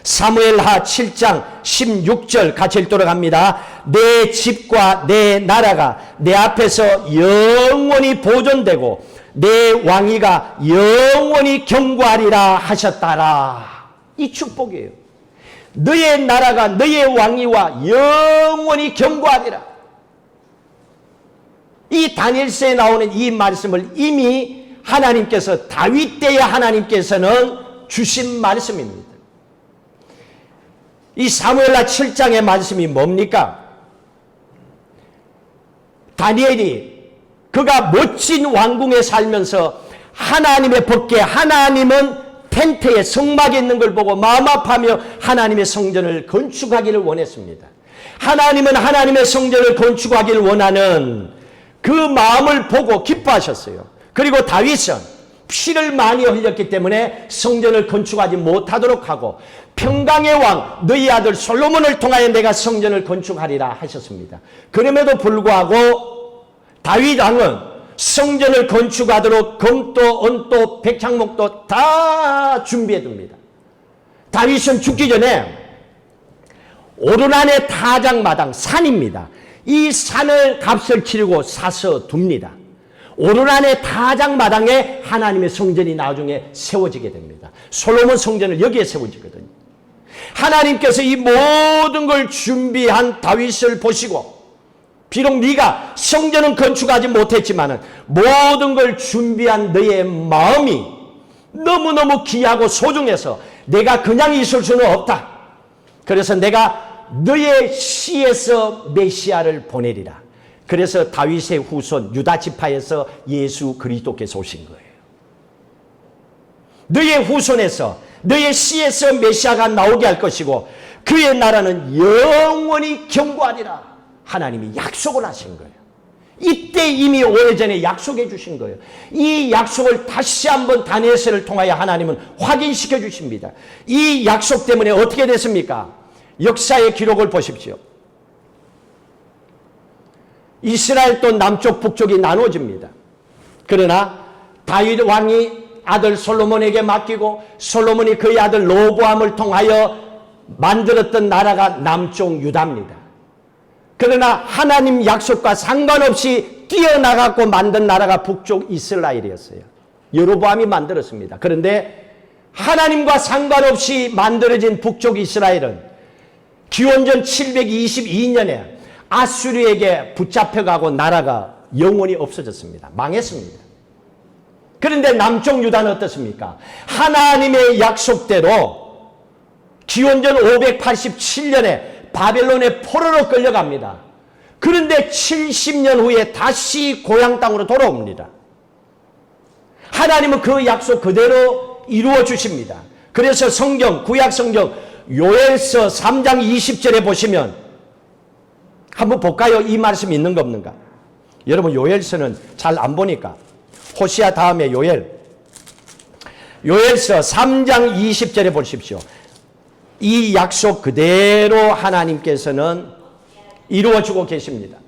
사무엘하 7장 16절 같이 읽도록 합니다. 내 집과 내 나라가 내 앞에서 영원히 보존되고 내 왕위가 영원히 경고하리라 하셨다라. 이 축복이에요. 너의 나라가 너의 왕위와 영원히 경고하리라. 이 다니엘서에 나오는 이 말씀을 이미 하나님께서 다윗 때의 하나님께서는 주신 말씀입니다. 이 사무엘하 7장의 말씀이 뭡니까? 다니엘이 그가 멋진 왕궁에 살면서 하나님의 법궤, 하나님은 텐트에 성막에 있는 걸 보고 마음 아파하며 하나님의 성전을 건축하기를 원했습니다. 하나님은 하나님의 성전을 건축하기를 원하는 그 마음을 보고 기뻐하셨어요. 그리고 다윗은 피를 많이 흘렸기 때문에 성전을 건축하지 못하도록 하고 평강의 왕 너희 아들 솔로몬을 통하여 내가 성전을 건축하리라 하셨습니다. 그럼에도 불구하고 다윗 왕은 성전을 건축하도록 금도 은도 백향목도 다 준비해 둡니다. 다윗은 죽기 전에 오르난의 타작마당 산입니다. 이 산을 값을 치르고 사서 둡니다. 오르난의 타작마당에 하나님의 성전이 나중에 세워지게 됩니다. 솔로몬 성전을 여기에 세워지거든요. 하나님께서 이 모든 걸 준비한 다윗을 보시고 비록 네가 성전은 건축하지 못했지만 모든 걸 준비한 너의 마음이 너무너무 귀하고 소중해서 내가 그냥 있을 수는 없다. 그래서 내가 너의 씨에서 메시아를 보내리라. 그래서 다윗의 후손 유다 지파에서 예수 그리스도께서 오신 거예요. 너의 후손에서 너의 씨에서 메시아가 나오게 할 것이고 그의 나라는 영원히 경고하리라. 하나님이 약속을 하신 거예요. 이때 이미 오래전에 약속해 주신 거예요. 이 약속을 다시 한번 다니엘서를 통하여 하나님은 확인시켜 주십니다. 이 약속 때문에 어떻게 됐습니까? 역사의 기록을 보십시오. 이스라엘 또 남쪽 북쪽이 나눠집니다. 그러나 다윗 왕이 아들 솔로몬에게 맡기고 솔로몬이 그의 아들 로보암을 통하여 만들었던 나라가 남쪽 유다입니다. 그러나 하나님 약속과 상관없이 뛰어나가고 만든 나라가 북쪽 이스라엘이었어요. 여로보암이 만들었습니다. 그런데 하나님과 상관없이 만들어진 북쪽 이스라엘은 기원전 722년에 아수르에게 붙잡혀가고 나라가 영원히 없어졌습니다. 망했습니다. 그런데 남쪽 유다는 어떻습니까? 하나님의 약속대로 기원전 587년에 바벨론의 포로로 끌려갑니다. 그런데 70년 후에 다시 고향 땅으로 돌아옵니다. 하나님은 그 약속 그대로 이루어 주십니다. 그래서 성경, 구약 성경 요엘서 3장 20절에 보시면 한번 볼까요? 이 말씀이 있는 거 없는가? 여러분 요엘서는 잘 안 보니까 호시아 다음에 요엘서 3장 20절에 보십시오. 이 약속 그대로 하나님께서는 이루어주고 계십니다.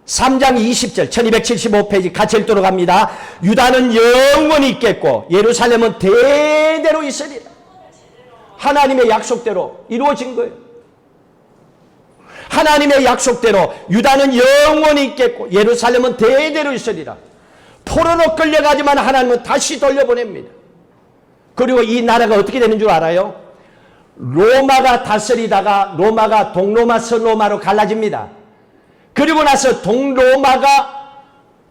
3장 20절 1275페이지 같이 읽도록 합니다. 유다는 영원히 있겠고 예루살렘은 대대로 있으리라. 하나님의 약속대로 이루어진 거예요. 하나님의 약속대로 유다는 영원히 있겠고 예루살렘은 대대로 있으리라. 포로로 끌려가지만 하나님은 다시 돌려보냅니다. 그리고 이 나라가 어떻게 되는 줄 알아요? 로마가 다스리다가 로마가 동로마 서로마로 갈라집니다. 그리고 나서 동로마가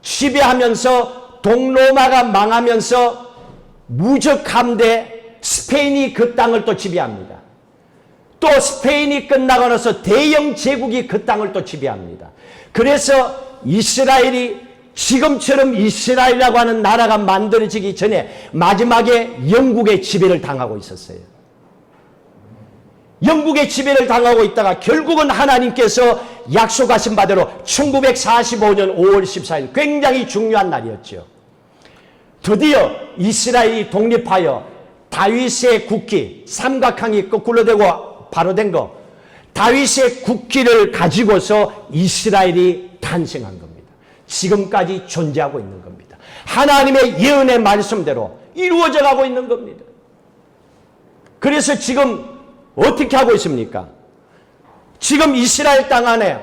지배하면서 동로마가 망하면서 무적함대 스페인이 그 땅을 또 지배합니다. 또 스페인이 끝나고 나서 대영 제국이 그 땅을 또 지배합니다. 그래서 이스라엘이 지금처럼 이스라엘이라고 하는 나라가 만들어지기 전에 마지막에 영국의 지배를 당하고 있었어요. 영국의 지배를 당하고 있다가 결국은 하나님께서 약속하신 바대로 1945년 5월 14일 굉장히 중요한 날이었죠. 드디어 이스라엘이 독립하여 다윗의 국기, 삼각형이 거꾸로 되고 바로 된 거, 다윗의 국기를 가지고서 이스라엘이 탄생한 겁니다. 지금까지 존재하고 있는 겁니다. 하나님의 예언의 말씀대로 이루어져 가고 있는 겁니다. 그래서 지금 어떻게 하고 있습니까? 지금 이스라엘 땅 안에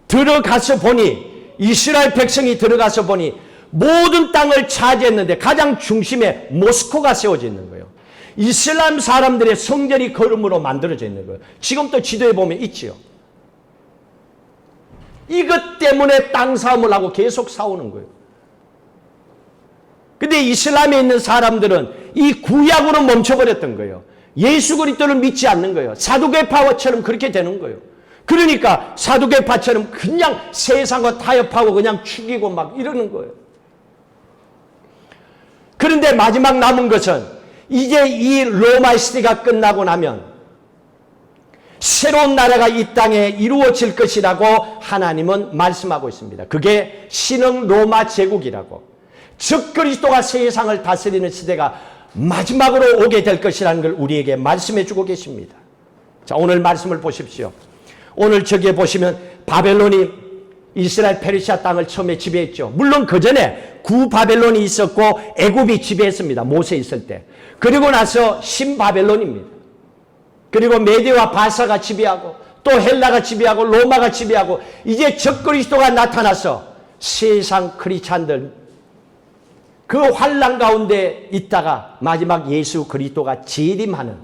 들어가서 보니, 이스라엘 백성이 들어가서 보니 모든 땅을 차지했는데 가장 중심에 모스크가 세워져 있는 거예요. 이슬람 사람들의 성전이 걸음으로 만들어져 있는 거예요. 지금 또 지도에 보면 있지요. 이것 때문에 땅 싸움을 하고 계속 싸우는 거예요. 근데 이슬람에 있는 사람들은 이 구약으로 멈춰버렸던 거예요. 예수 그리스도를 믿지 않는 거예요. 사두개파처럼 그렇게 되는 거예요. 그러니까 사두개파처럼 그냥 세상과 타협하고 그냥 죽이고 막 이러는 거예요. 그런데 마지막 남은 것은 이제 이 로마 시대가 끝나고 나면 새로운 나라가 이 땅에 이루어질 것이라고 하나님은 말씀하고 있습니다. 그게 신흥 로마 제국이라고. 즉 그리스도가 세상을 다스리는 시대가 마지막으로 오게 될 것이라는 걸 우리에게 말씀해 주고 계십니다. 자, 오늘 말씀을 보십시오. 오늘 저기에 보시면 바벨론이 이스라엘 페르시아 땅을 처음에 지배했죠. 물론 그 전에 구바벨론이 있었고 애굽이 지배했습니다. 모세 있을 때. 그리고 나서 신바벨론입니다. 그리고 메디와 바사가 지배하고 또 헬라가 지배하고 로마가 지배하고 이제 적그리스도가 나타나서 세상 크리스찬들 그 환난 가운데 있다가 마지막 예수 그리스도가 재림하는,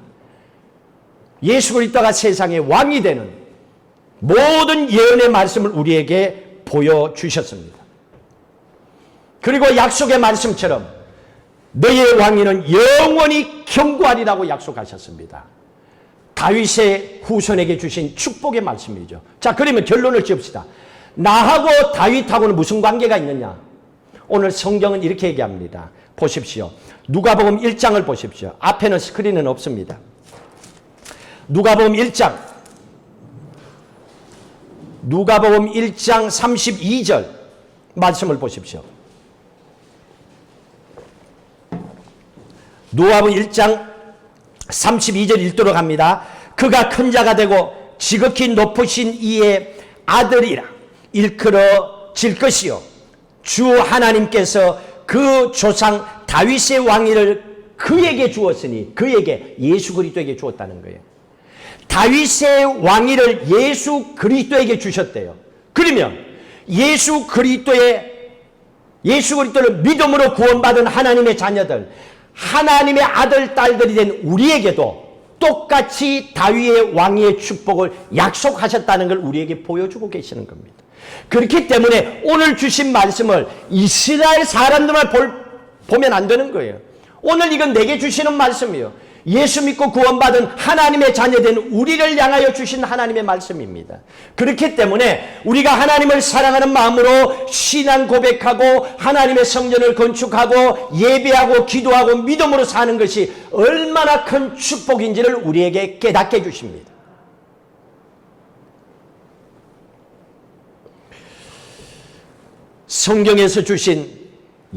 예수 그리스도가 세상의 왕이 되는 모든 예언의 말씀을 우리에게 보여주셨습니다. 그리고 약속의 말씀처럼 너희의 왕위는 영원히 견고하리라고 약속하셨습니다. 다윗의 후손에게 주신 축복의 말씀이죠. 자, 그러면 결론을 지읍시다. 나하고 다윗하고는 무슨 관계가 있느냐? 오늘 성경은 이렇게 얘기합니다. 보십시오. 누가복음 1장을 보십시오. 앞에는 스크린은 없습니다. 누가복음 1장. 누가복음 1장 32절 말씀을 보십시오. 누가복음 1장 32절 읽도록 합니다. 그가 큰 자가 되고 지극히 높으신 이의 아들이라 일컬어질 것이요 주 하나님께서 그 조상 다윗의 왕위를 그에게 주었으니, 그에게 예수 그리스도에게 주었다는 거예요. 다윗의 왕위를 예수 그리스도에게 주셨대요. 그러면 예수 그리스도를 믿음으로 구원받은 하나님의 자녀들, 하나님의 아들, 딸들이 된 우리에게도 똑같이 다윗의 왕위의 축복을 약속하셨다는 걸 우리에게 보여주고 계시는 겁니다. 그렇기 때문에 오늘 주신 말씀을 이스라엘 사람들만 보면 안 되는 거예요. 오늘 이건 내게 주시는 말씀이에요. 예수 믿고 구원받은 하나님의 자녀된 우리를 향하여 주신 하나님의 말씀입니다. 그렇기 때문에 우리가 하나님을 사랑하는 마음으로 신앙 고백하고 하나님의 성전을 건축하고 예배하고 기도하고 믿음으로 사는 것이 얼마나 큰 축복인지를 우리에게 깨닫게 해주십니다. 성경에서 주신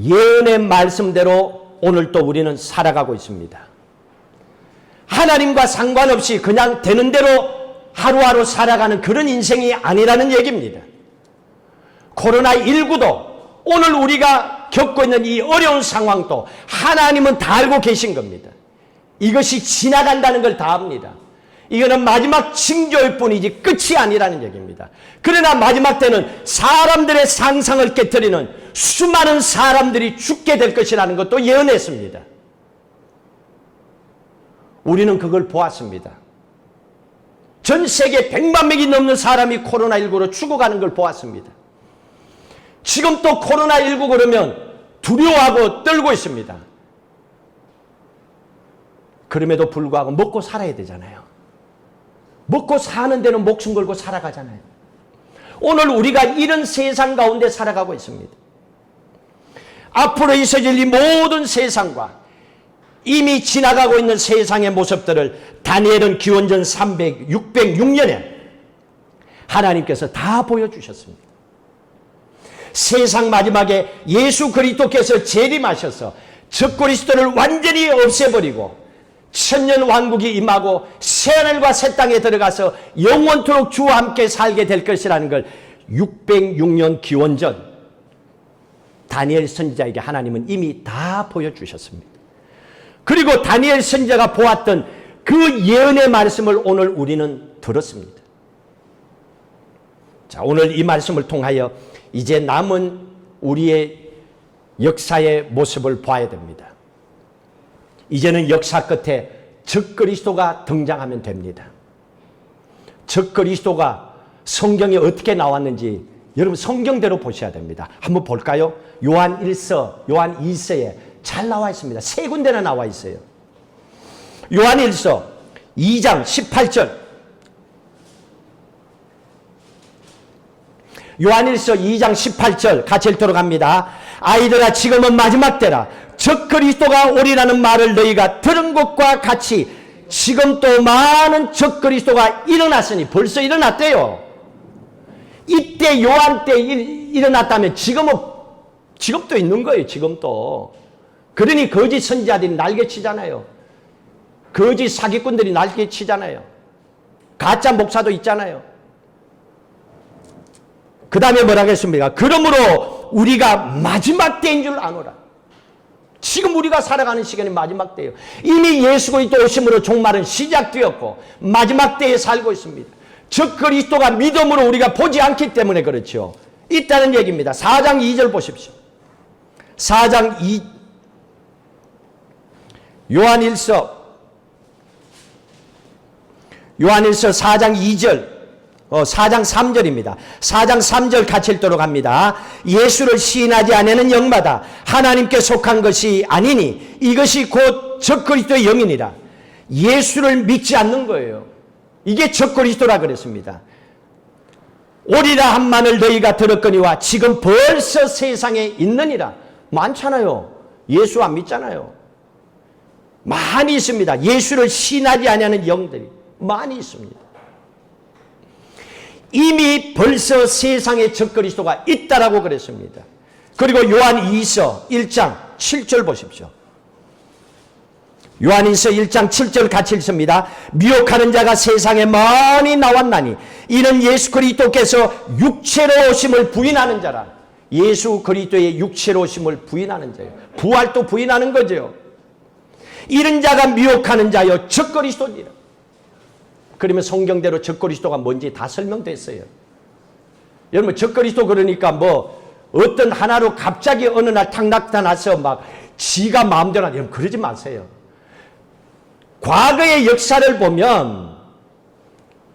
예언의 말씀대로 오늘 또 우리는 살아가고 있습니다. 하나님과 상관없이 그냥 되는 대로 하루하루 살아가는 그런 인생이 아니라는 얘기입니다. 코로나19도 오늘 우리가 겪고 있는 이 어려운 상황도 하나님은 다 알고 계신 겁니다. 이것이 지나간다는 걸 다 압니다. 이거는 마지막 징조일 뿐이지 끝이 아니라는 얘기입니다. 그러나 마지막 때는 사람들의 상상을 깨트리는 수많은 사람들이 죽게 될 것이라는 것도 예언했습니다. 우리는 그걸 보았습니다. 전 세계 100만 명이 넘는 사람이 코로나19로 죽어가는 걸 보았습니다. 지금 또 코로나19 그러면 두려워하고 떨고 있습니다. 그럼에도 불구하고 먹고 살아야 되잖아요. 먹고 사는 데는 목숨 걸고 살아가잖아요. 오늘 우리가 이런 세상 가운데 살아가고 있습니다. 앞으로 있어질 이 모든 세상과 이미 지나가고 있는 세상의 모습들을 다니엘은 기원전 606년에 하나님께서 다 보여주셨습니다. 세상 마지막에 예수 그리스도께서 재림하셔서 적그리스도를 완전히 없애버리고 천년 왕국이 임하고 새하늘과 새 땅에 들어가서 영원토록 주와 함께 살게 될 것이라는 걸 606년 기원전 다니엘 선지자에게 하나님은 이미 다 보여주셨습니다. 그리고 다니엘 선지자가 보았던 그 예언의 말씀을 오늘 우리는 들었습니다. 자, 오늘 이 말씀을 통하여 이제 남은 우리의 역사의 모습을 봐야 됩니다. 이제는 역사 끝에 적그리스도가 등장하면 됩니다. 적그리스도가 성경에 어떻게 나왔는지 여러분 성경대로 보셔야 됩니다. 한번 볼까요? 요한 1서, 요한 2서에 잘 나와 있습니다. 세 군데나 나와 있어요. 요한 1서 2장 18절. 요한일서 2장 18절 같이 읽도록 합니다. 아이들아 지금은 마지막 때라. 적그리스도가 오리라는 말을 너희가 들은 것과 같이 지금 또 많은 적그리스도가 일어났으니 벌써 일어났대요. 이때 요한 때 일어났다면 지금도 있는 거예요. 지금도. 그러니 거짓 선지자들이 날개치잖아요. 거짓 사기꾼들이 날개치잖아요. 가짜 목사도 있잖아요. 그 다음에 뭐라고 했습니까? 그러므로 우리가 마지막 때인 줄 아노라. 지금 우리가 살아가는 시간이 마지막 때예요. 이미 예수 그리스도 오심으로 종말은 시작되었고 마지막 때에 살고 있습니다. 즉 그리스도가 믿음으로 우리가 보지 않기 때문에 그렇죠. 있다는 얘기입니다. 4장 2절 보십시오. 4장 2 요한일서 4장 2절 4장 3절입니다. 4장 3절 같이 읽도록 합니다. 예수를 시인하지 않는 영마다 하나님께 속한 것이 아니니 이것이 곧 적그리스도의 영이니라. 예수를 믿지 않는 거예요. 이게 적그리스도라 그랬습니다. 오리라 한 말을 너희가 들었거니와 지금 벌써 세상에 있느니라. 많잖아요. 예수 안 믿잖아요. 많이 있습니다. 예수를 시인하지 않는 영들이 많이 있습니다. 이미 벌써 세상에 적그리스도가 있다라고 그랬습니다. 그리고 요한 2서 1장 7절 보십시오. 요한 2서 1장 7절 같이 읽습니다. 미혹하는 자가 세상에 많이 나왔나니 이는 예수 그리스도께서 육체로 오심을 부인하는 자라. 예수 그리스도의 육체로 오심을 부인하는 자예요. 부활도 부인하는 거죠. 이런 자가 미혹하는 자여 적그리스도니라. 그러면 성경대로 적그리스도가 뭔지 다 설명됐어요. 여러분 적그리스도 그러니까 뭐 어떤 하나로 갑자기 어느 날 탁 나타나서 막 지가 마음대로 하는 여러분 그러지 마세요. 과거의 역사를 보면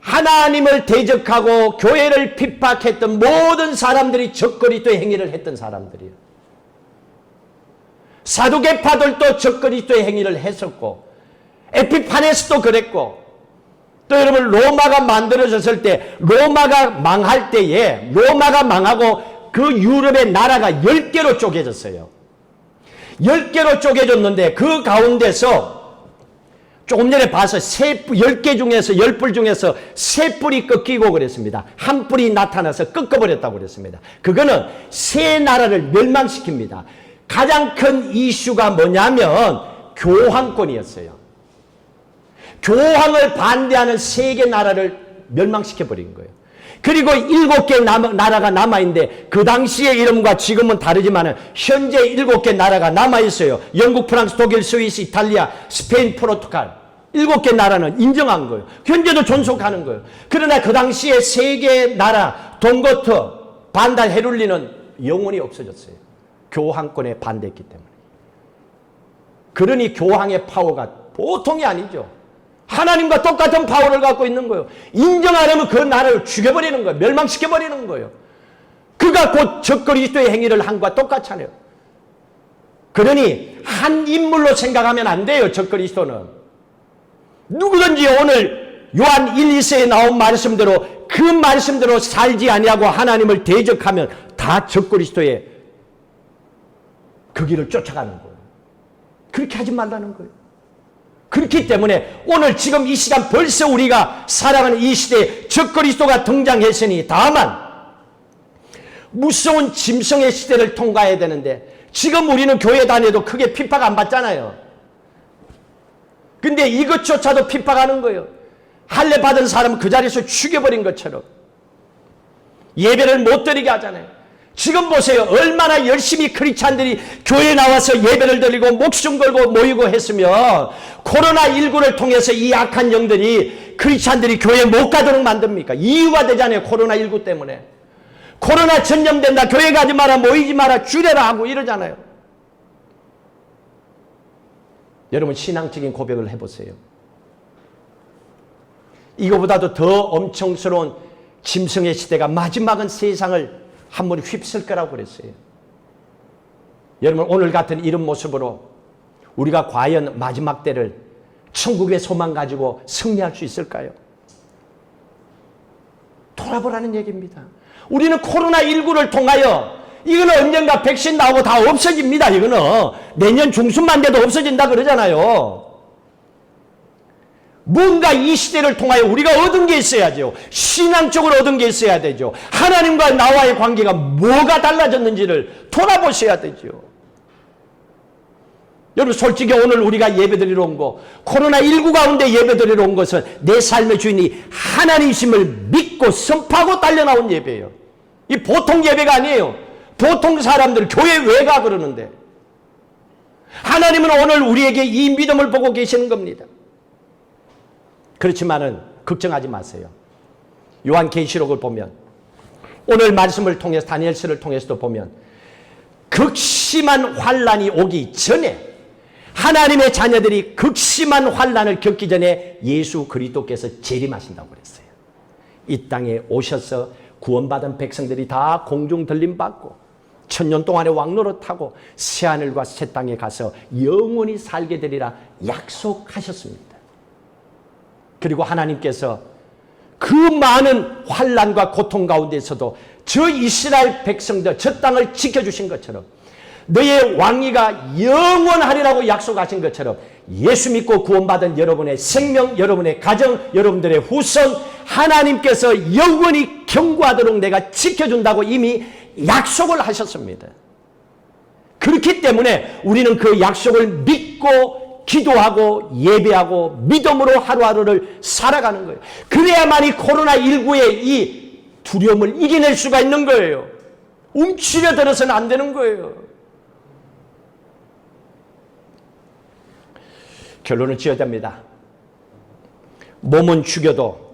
하나님을 대적하고 교회를 핍박했던 모든 사람들이 적그리스도의 행위를 했던 사람들이에요. 사두개파들도 적그리스도의 행위를 했었고 에피파네스도 그랬고 또 여러분 로마가 만들어졌을 때 로마가 망할 때에 로마가 망하고 그 유럽의 나라가 10개로 쪼개졌어요. 10개로 쪼개졌는데 그 가운데서 조금 전에 봐서 10개 중에서 10뿔 중에서 3뿔이 꺾이고 그랬습니다. 한 뿔이 나타나서 꺾어버렸다고 그랬습니다. 그거는 세 나라를 멸망시킵니다. 가장 큰 이슈가 뭐냐면 교황권이었어요. 교황을 반대하는 3개 나라를 멸망시켜버린 거예요. 그리고 7개 나라가 남아있는데 그 당시의 이름과 지금은 다르지만 현재 7개 나라가 남아있어요. 영국, 프랑스, 독일, 스위스, 이탈리아, 스페인, 포르투갈 7개 나라는 인정한 거예요. 현재도 존속하는 거예요. 그러나 그 당시에 3개 나라 동고트, 반달, 헤룰리는 영원히 없어졌어요. 교황권에 반대했기 때문에. 그러니 교황의 파워가 보통이 아니죠. 하나님과 똑같은 파워를 갖고 있는 거예요. 인정 안 하면 그 나라를 죽여버리는 거예요. 멸망시켜버리는 거예요. 그가 곧 적그리스도의 행위를 한 것과 똑같잖아요. 그러니 한 인물로 생각하면 안 돼요. 적그리스도는. 누구든지 오늘 요한 1, 2서에 나온 말씀대로 그 말씀대로 살지 아니하고 하나님을 대적하면 다 적그리스도의 그 길을 쫓아가는 거예요. 그렇게 하지 말라는 거예요. 그렇기 때문에 오늘 지금 이 시간 벌써 우리가 살아가는 이 시대에 적그리스도가 등장했으니 다만 무서운 짐승의 시대를 통과해야 되는데 지금 우리는 교회 다녀도 크게 핍박 안 받잖아요. 근데 이것조차도 핍박하는 거예요. 할례 받은 사람은 그 자리에서 죽여버린 것처럼 예배를 못 드리게 하잖아요. 지금 보세요. 얼마나 열심히 크리스찬들이 교회에 나와서 예배를 드리고 목숨 걸고 모이고 했으면 코로나19를 통해서 이 악한 영들이 크리스찬들이 교회에 못 가도록 만듭니까? 이유가 되잖아요. 코로나19 때문에. 코로나 전염된다. 교회 가지 마라. 모이지 마라. 줄여라 하고 이러잖아요. 여러분 신앙적인 고백을 해보세요. 이거보다도 더 엄청스러운 짐승의 시대가 마지막은 세상을 한 번에 휩쓸 거라고 그랬어요. 여러분 오늘 같은 이런 모습으로 우리가 과연 마지막 때를 천국의 소망 가지고 승리할 수 있을까요? 돌아보라는 얘기입니다. 우리는 코로나19를 통하여 이거는 언젠가 백신 나오고 다 없어집니다. 이거는 내년 중순만 돼도 없어진다 그러잖아요. 뭔가 이 시대를 통하여 우리가 얻은 게 있어야죠. 신앙적으로 얻은 게 있어야 되죠. 하나님과 나와의 관계가 뭐가 달라졌는지를 돌아보셔야 되죠. 여러분 솔직히 오늘 우리가 예배드리러 온 거, 코로나19 가운데 예배드리러 온 것은 내 삶의 주인이 하나님이심을 믿고 선포하고 달려나온 예배예요. 이 보통 예배가 아니에요. 보통 사람들 교회 왜 가 그러는데 하나님은 오늘 우리에게 이 믿음을 보고 계시는 겁니다. 그렇지만은 걱정하지 마세요. 요한계시록을 보면 오늘 말씀을 통해서 다니엘서를 통해서도 보면 극심한 환란이 오기 전에 하나님의 자녀들이 극심한 환란을 겪기 전에 예수 그리스도께서 재림하신다고 그랬어요. 이 땅에 오셔서 구원받은 백성들이 다 공중 들림받고 천년 동안의 왕노릇하고 새하늘과 새 땅에 가서 영원히 살게 되리라 약속하셨습니다. 그리고 하나님께서 그 많은 환난과 고통 가운데서도 저 이스라엘 백성들 저 땅을 지켜주신 것처럼 너의 왕위가 영원하리라고 약속하신 것처럼 예수 믿고 구원받은 여러분의 생명, 여러분의 가정, 여러분들의 후손 하나님께서 영원히 경고하도록 내가 지켜준다고 이미 약속을 하셨습니다. 그렇기 때문에 우리는 그 약속을 믿고 기도하고 예배하고 믿음으로 하루하루를 살아가는 거예요. 그래야만이 코로나19의 이 두려움을 이겨낼 수가 있는 거예요. 움츠려들어서는 안 되는 거예요. 결론을 지어야 됩니다. 몸은 죽여도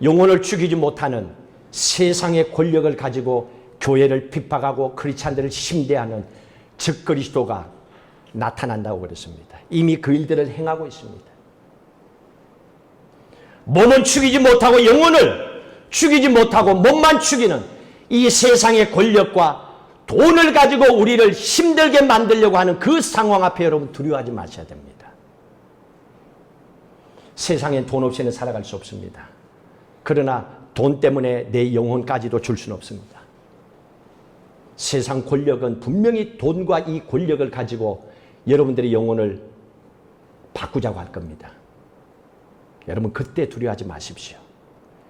영혼을 죽이지 못하는 세상의 권력을 가지고 교회를 핍박하고 크리스찬들을 심대하는 적그리스도가 나타난다고 그랬습니다. 이미 그 일들을 행하고 있습니다. 몸은 죽이지 못하고 영혼을 죽이지 못하고 몸만 죽이는 이 세상의 권력과 돈을 가지고 우리를 힘들게 만들려고 하는 그 상황 앞에 여러분 두려워하지 마셔야 됩니다. 세상엔 돈 없이는 살아갈 수 없습니다. 그러나 돈 때문에 내 영혼까지도 줄 수는 없습니다. 세상 권력은 분명히 돈과 이 권력을 가지고 여러분들의 영혼을 바꾸자고 할 겁니다. 여러분 그때 두려워하지 마십시오.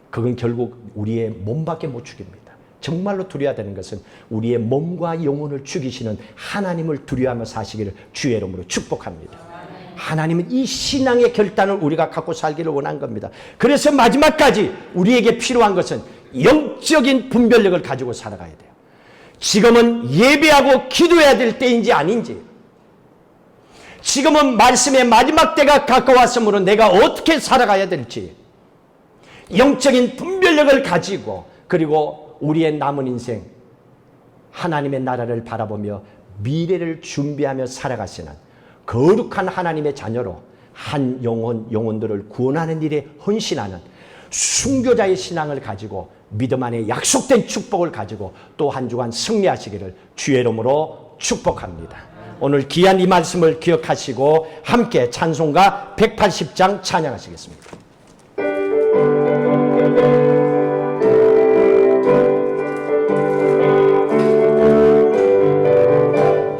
그건 결국 우리의 몸밖에 못 죽입니다. 정말로 두려워야 되는 것은 우리의 몸과 영혼을 죽이시는 하나님을 두려워하며 사시기를 주의 이름으로 축복합니다. 하나님은 이 신앙의 결단을 우리가 갖고 살기를 원한 겁니다. 그래서 마지막까지 우리에게 필요한 것은 영적인 분별력을 가지고 살아가야 돼요. 지금은 예배하고 기도해야 될 때인지 아닌지, 지금은 말씀의 마지막 때가 가까웠으므로 내가 어떻게 살아가야 될지 영적인 분별력을 가지고, 그리고 우리의 남은 인생 하나님의 나라를 바라보며 미래를 준비하며 살아가시는 거룩한 하나님의 자녀로 한 영혼들을 구원하는 일에 헌신하는 순교자의 신앙을 가지고 믿음 안에 약속된 축복을 가지고 또 한 주간 승리하시기를 주의 이름으로 축복합니다. 오늘 귀한 이 말씀을 기억하시고 함께 찬송가 180장 찬양하시겠습니다.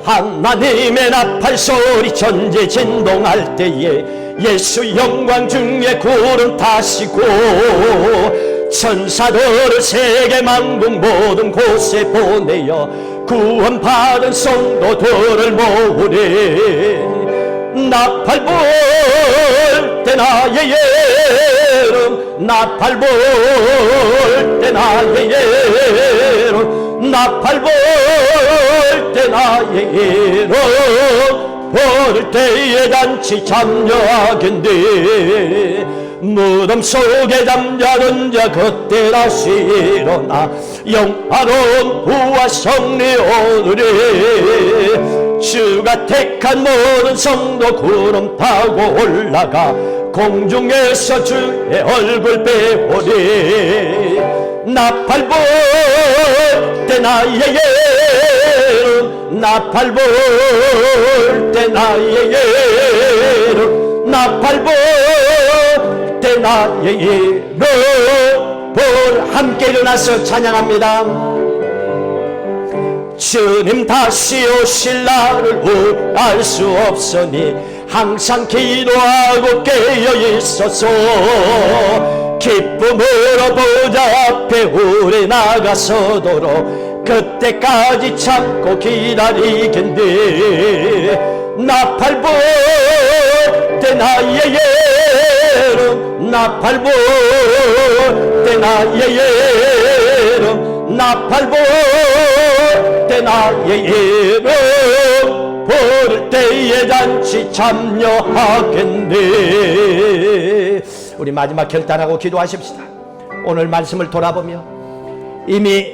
하나님의 나팔 소리 전제 진동할 때에 예수 영광 중에 구름 타시고 천사들을 세계 만국 모든 곳에 보내어 구원받은 성도들을 모으리. 나팔 불 때 나의 예름, 나팔 불 때 나의 예름, 나팔 불 때 나의 이름 부를 때에 잔치 참여하겠네. 무덤 속에 잠자는 자 그때 다시 일어나 영화로운 부와 승리 오르리. 주가 택한 모든 성도 구름 타고 올라가 공중에서 주의 얼굴 배우리. 나팔 불 때 나의 이름 나팔 불 때 나의 이름 나팔 불 때 나의 이름 함께 일어나서 찬양합니다. 주님 다시 오실 날을 알 수 없으니 항상 기도하고 깨어 있어서 기쁨으로 보좌 앞에 우리 나가서도록 그때까지 참고 기다리겠네. 나팔 불 때 나의 이름 나팔 불 때 나의 이름 나팔 불 때 나의 이름 부를 때에 잔치 참여하겠네. 우리 마지막 결단하고 기도하십시다. 오늘 말씀을 돌아보며 이미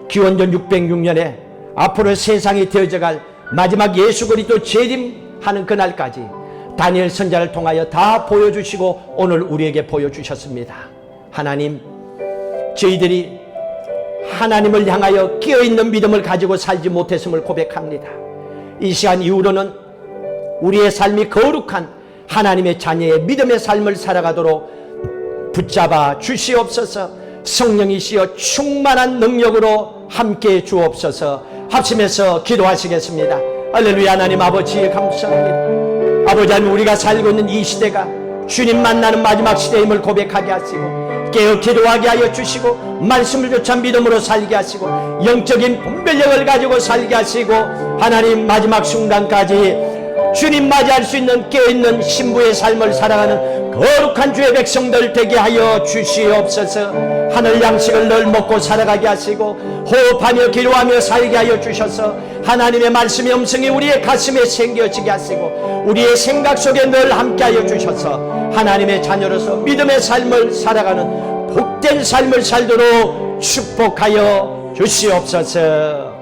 기원전 606년에 앞으로 세상이 되어져갈 마지막 예수 그리스도 재림하는 그날까지 다니엘 선지자를 통하여 다 보여주시고 오늘 우리에게 보여주셨습니다. 하나님, 저희들이 하나님을 향하여 깨어있는 믿음을 가지고 살지 못했음을 고백합니다. 이 시간 이후로는 우리의 삶이 거룩한 하나님의 자녀의 믿음의 삶을 살아가도록 붙잡아 주시옵소서. 성령이시여 충만한 능력으로 함께해 주옵소서. 합심해서 기도하시겠습니다. 할렐루야. 하나님 아버지 감사합니다. 아버지 하나님, 우리가 살고 있는 이 시대가 주님 만나는 마지막 시대임을 고백하게 하시고 깨어 기도하게 하여 주시고 말씀을 조차 믿음으로 살게 하시고 영적인 분별력을 가지고 살게 하시고 하나님 마지막 순간까지 주님 맞이할 수 있는 깨어있는 신부의 삶을 살아가는 거룩한 주의 백성들 되게 하여 주시옵소서. 하늘 양식을 늘 먹고 살아가게 하시고 호흡하며 기도하며 살게 하여 주셔서 하나님의 말씀의 음성이 우리의 가슴에 생겨지게 하시고 우리의 생각 속에 늘 함께 하여 주셔서 하나님의 자녀로서 믿음의 삶을 살아가는 복된 삶을 살도록 축복하여 주시옵소서.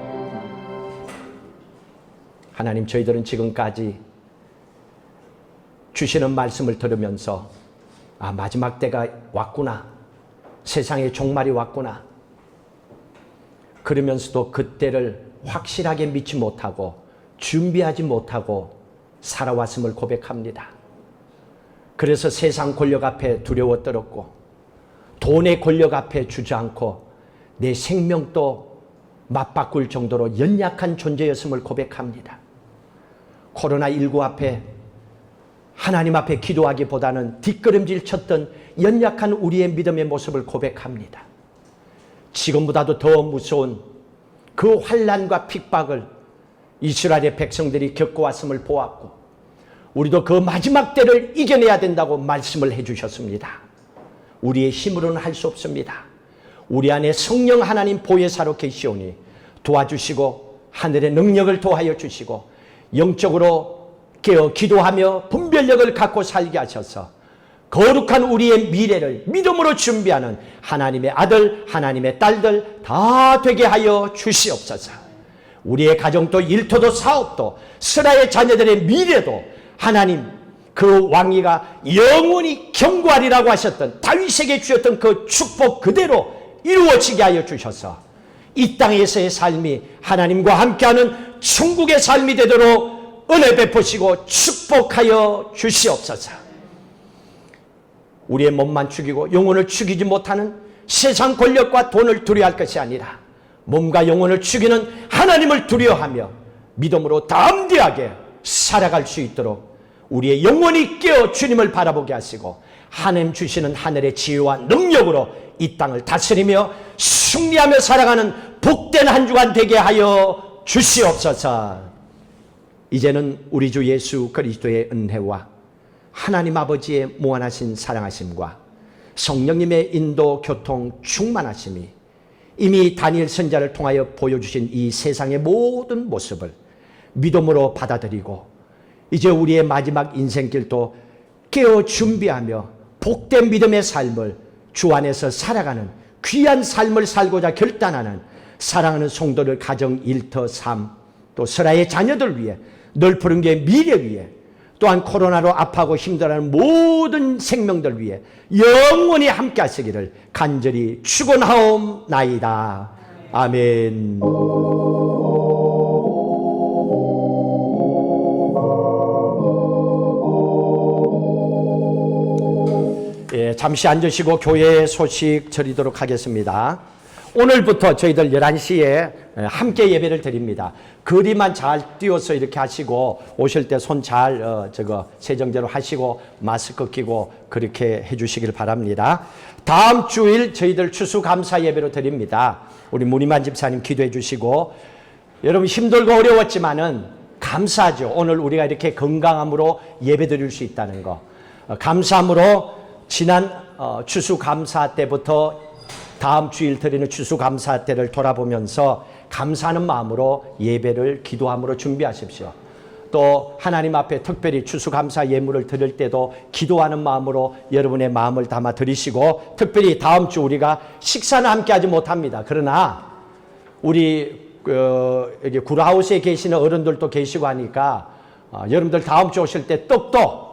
하나님, 저희들은 지금까지 주시는 말씀을 들으면서 마지막 때가 왔구나, 세상의 종말이 왔구나, 그러면서도 그때를 확실하게 믿지 못하고 준비하지 못하고 살아왔음을 고백합니다. 그래서 세상 권력 앞에 두려워 떨었고 돈의 권력 앞에 주저앉고 내 생명도 맞바꿀 정도로 연약한 존재였음을 고백합니다. 코로나19 앞에 하나님 앞에 기도하기보다는 뒷걸음질 쳤던 연약한 우리의 믿음의 모습을 고백합니다. 지금보다도 더 무서운 그 환난과 핍박을 이스라엘의 백성들이 겪어왔음을 보았고 우리도 그 마지막 때를 이겨내야 된다고 말씀을 해주셨습니다. 우리의 힘으로는 할 수 없습니다. 우리 안에 성령 하나님 보혜사로 계시오니 도와주시고 하늘의 능력을 도하여 주시고 영적으로 깨어 기도하며 분별력을 갖고 살게 하셔서 거룩한 우리의 미래를 믿음으로 준비하는 하나님의 아들, 하나님의 딸들 다 되게 하여 주시옵소서. 우리의 가정도 일터도 사업도 스라의 자녀들의 미래도 하나님 그 왕위가 영원히 견고하리라고 하셨던 다윗에게 주셨던 그 축복 그대로 이루어지게 하여 주셔서 이 땅에서의 삶이 하나님과 함께하는 천국의 삶이 되도록 은혜 베푸시고 축복하여 주시옵소서. 우리의 몸만 죽이고 영혼을 죽이지 못하는 세상 권력과 돈을 두려워할 것이 아니라 몸과 영혼을 죽이는 하나님을 두려워하며 믿음으로 담대하게 살아갈 수 있도록 우리의 영혼이 깨어 주님을 바라보게 하시고 하나님 주시는 하늘의 지혜와 능력으로 이 땅을 다스리며 승리하며 살아가는 복된 한 주간 되게 하여 주시옵소서. 이제는 우리 주 예수 그리스도의 은혜와 하나님 아버지의 무한하신 사랑하심과 성령님의 인도 교통 충만하심이 이미 다니엘 선지자를 통하여 보여주신 이 세상의 모든 모습을 믿음으로 받아들이고 이제 우리의 마지막 인생길도 깨어 준비하며 복된 믿음의 삶을 주 안에서 살아가는 귀한 삶을 살고자 결단하는 사랑하는 성도들 가정, 일터, 삶, 또 설아의 자녀들 위해, 넓은 교회 미래 위해, 또한 코로나로 아파하고 힘들어하는 모든 생명들 위해 영원히 함께 하시기를 간절히 축원하옵나이다. 아멘. 예, 잠시 앉으시고 교회 소식 전하도록 하겠습니다. 오늘부터 저희들 11시에 함께 예배를 드립니다. 거리만 잘 띄워서 이렇게 하시고 오실 때 손 잘 세정제로 하시고 마스크 끼고 그렇게 해주시길 바랍니다. 다음 주일 저희들 추수감사 예배로 드립니다. 우리 문희만 집사님 기도해 주시고 여러분 힘들고 어려웠지만은 감사하죠. 오늘 우리가 이렇게 건강함으로 예배 드릴 수 있다는 거. 감사함으로 지난 추수감사 때부터 다음 주일 드리는 추수감사 때를 돌아보면서 감사하는 마음으로 예배를 기도함으로 준비하십시오. 또 하나님 앞에 특별히 추수감사 예물을 드릴 때도 기도하는 마음으로 여러분의 마음을 담아 드리시고, 특별히 다음 주 우리가 식사는 함께 하지 못합니다. 그러나 우리 여기 구라하우스에 계시는 어른들도 계시고 하니까 여러분들 다음 주 오실 때 떡도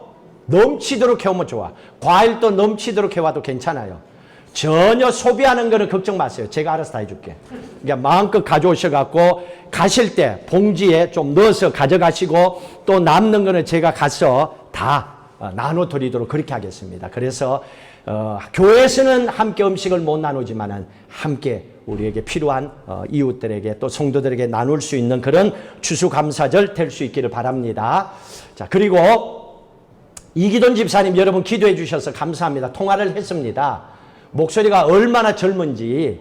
넘치도록 해오면 좋아. 과일도 넘치도록 해와도 괜찮아요. 전혀 소비하는 거는 걱정 마세요. 제가 알아서 다 해줄게. 그러니까 마음껏 가져오셔갖고 가실 때 봉지에 좀 넣어서 가져가시고 또 남는 거는 제가 가서 다 나눠드리도록 그렇게 하겠습니다. 그래서 교회에서는 함께 음식을 못 나누지만은 함께 우리에게 필요한 이웃들에게 또 성도들에게 나눌 수 있는 그런 추수감사절 될 수 있기를 바랍니다. 자, 그리고 이기돈 집사님 여러분 기도해 주셔서 감사합니다. 통화를 했습니다. 목소리가 얼마나 젊은지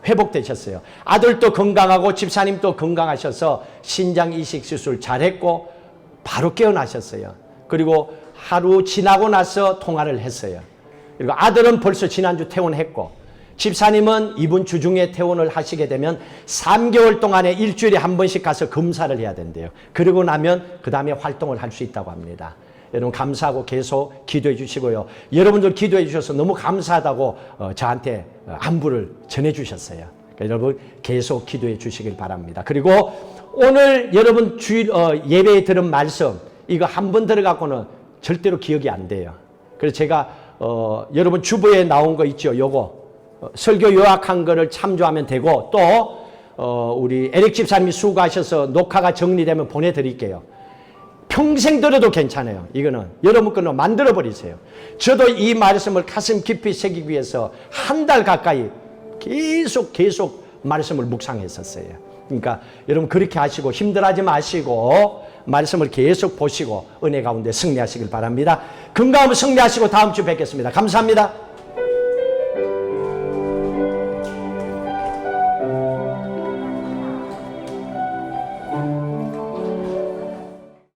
회복되셨어요. 아들도 건강하고 집사님도 건강하셔서 신장 이식 수술 잘했고 바로 깨어나셨어요. 그리고 하루 지나고 나서 통화를 했어요. 그리고 아들은 벌써 지난주 퇴원했고 집사님은 이번 주 중에 퇴원을 하시게 되면 3개월 동안에 일주일에 한 번씩 가서 검사를 해야 된대요. 그러고 나면 그 다음에 활동을 할 수 있다고 합니다. 여러분 감사하고 계속 기도해 주시고요. 여러분들 기도해 주셔서 너무 감사하다고 저한테 안부를 전해 주셨어요. 그러니까 여러분 계속 기도해 주시길 바랍니다. 그리고 오늘 여러분 주일 예배에 들은 말씀 이거 한 번 들어갖고는 절대로 기억이 안 돼요. 그래서 제가 여러분 주보에 나온 거 있죠. 요거 설교 요약한 거를 참조하면 되고 또 우리 에릭 집사님이 수고하셔서 녹화가 정리되면 보내드릴게요. 평생 들어도 괜찮아요. 이거는 여러분 거는 만들어 버리세요. 저도 이 말씀을 가슴 깊이 새기기 위해서 한 달 가까이 계속 말씀을 묵상했었어요. 그러니까 여러분 그렇게 하시고 힘들어하지 마시고 말씀을 계속 보시고 은혜 가운데 승리하시길 바랍니다. 건강하면 승리하시고 다음 주 뵙겠습니다. 감사합니다.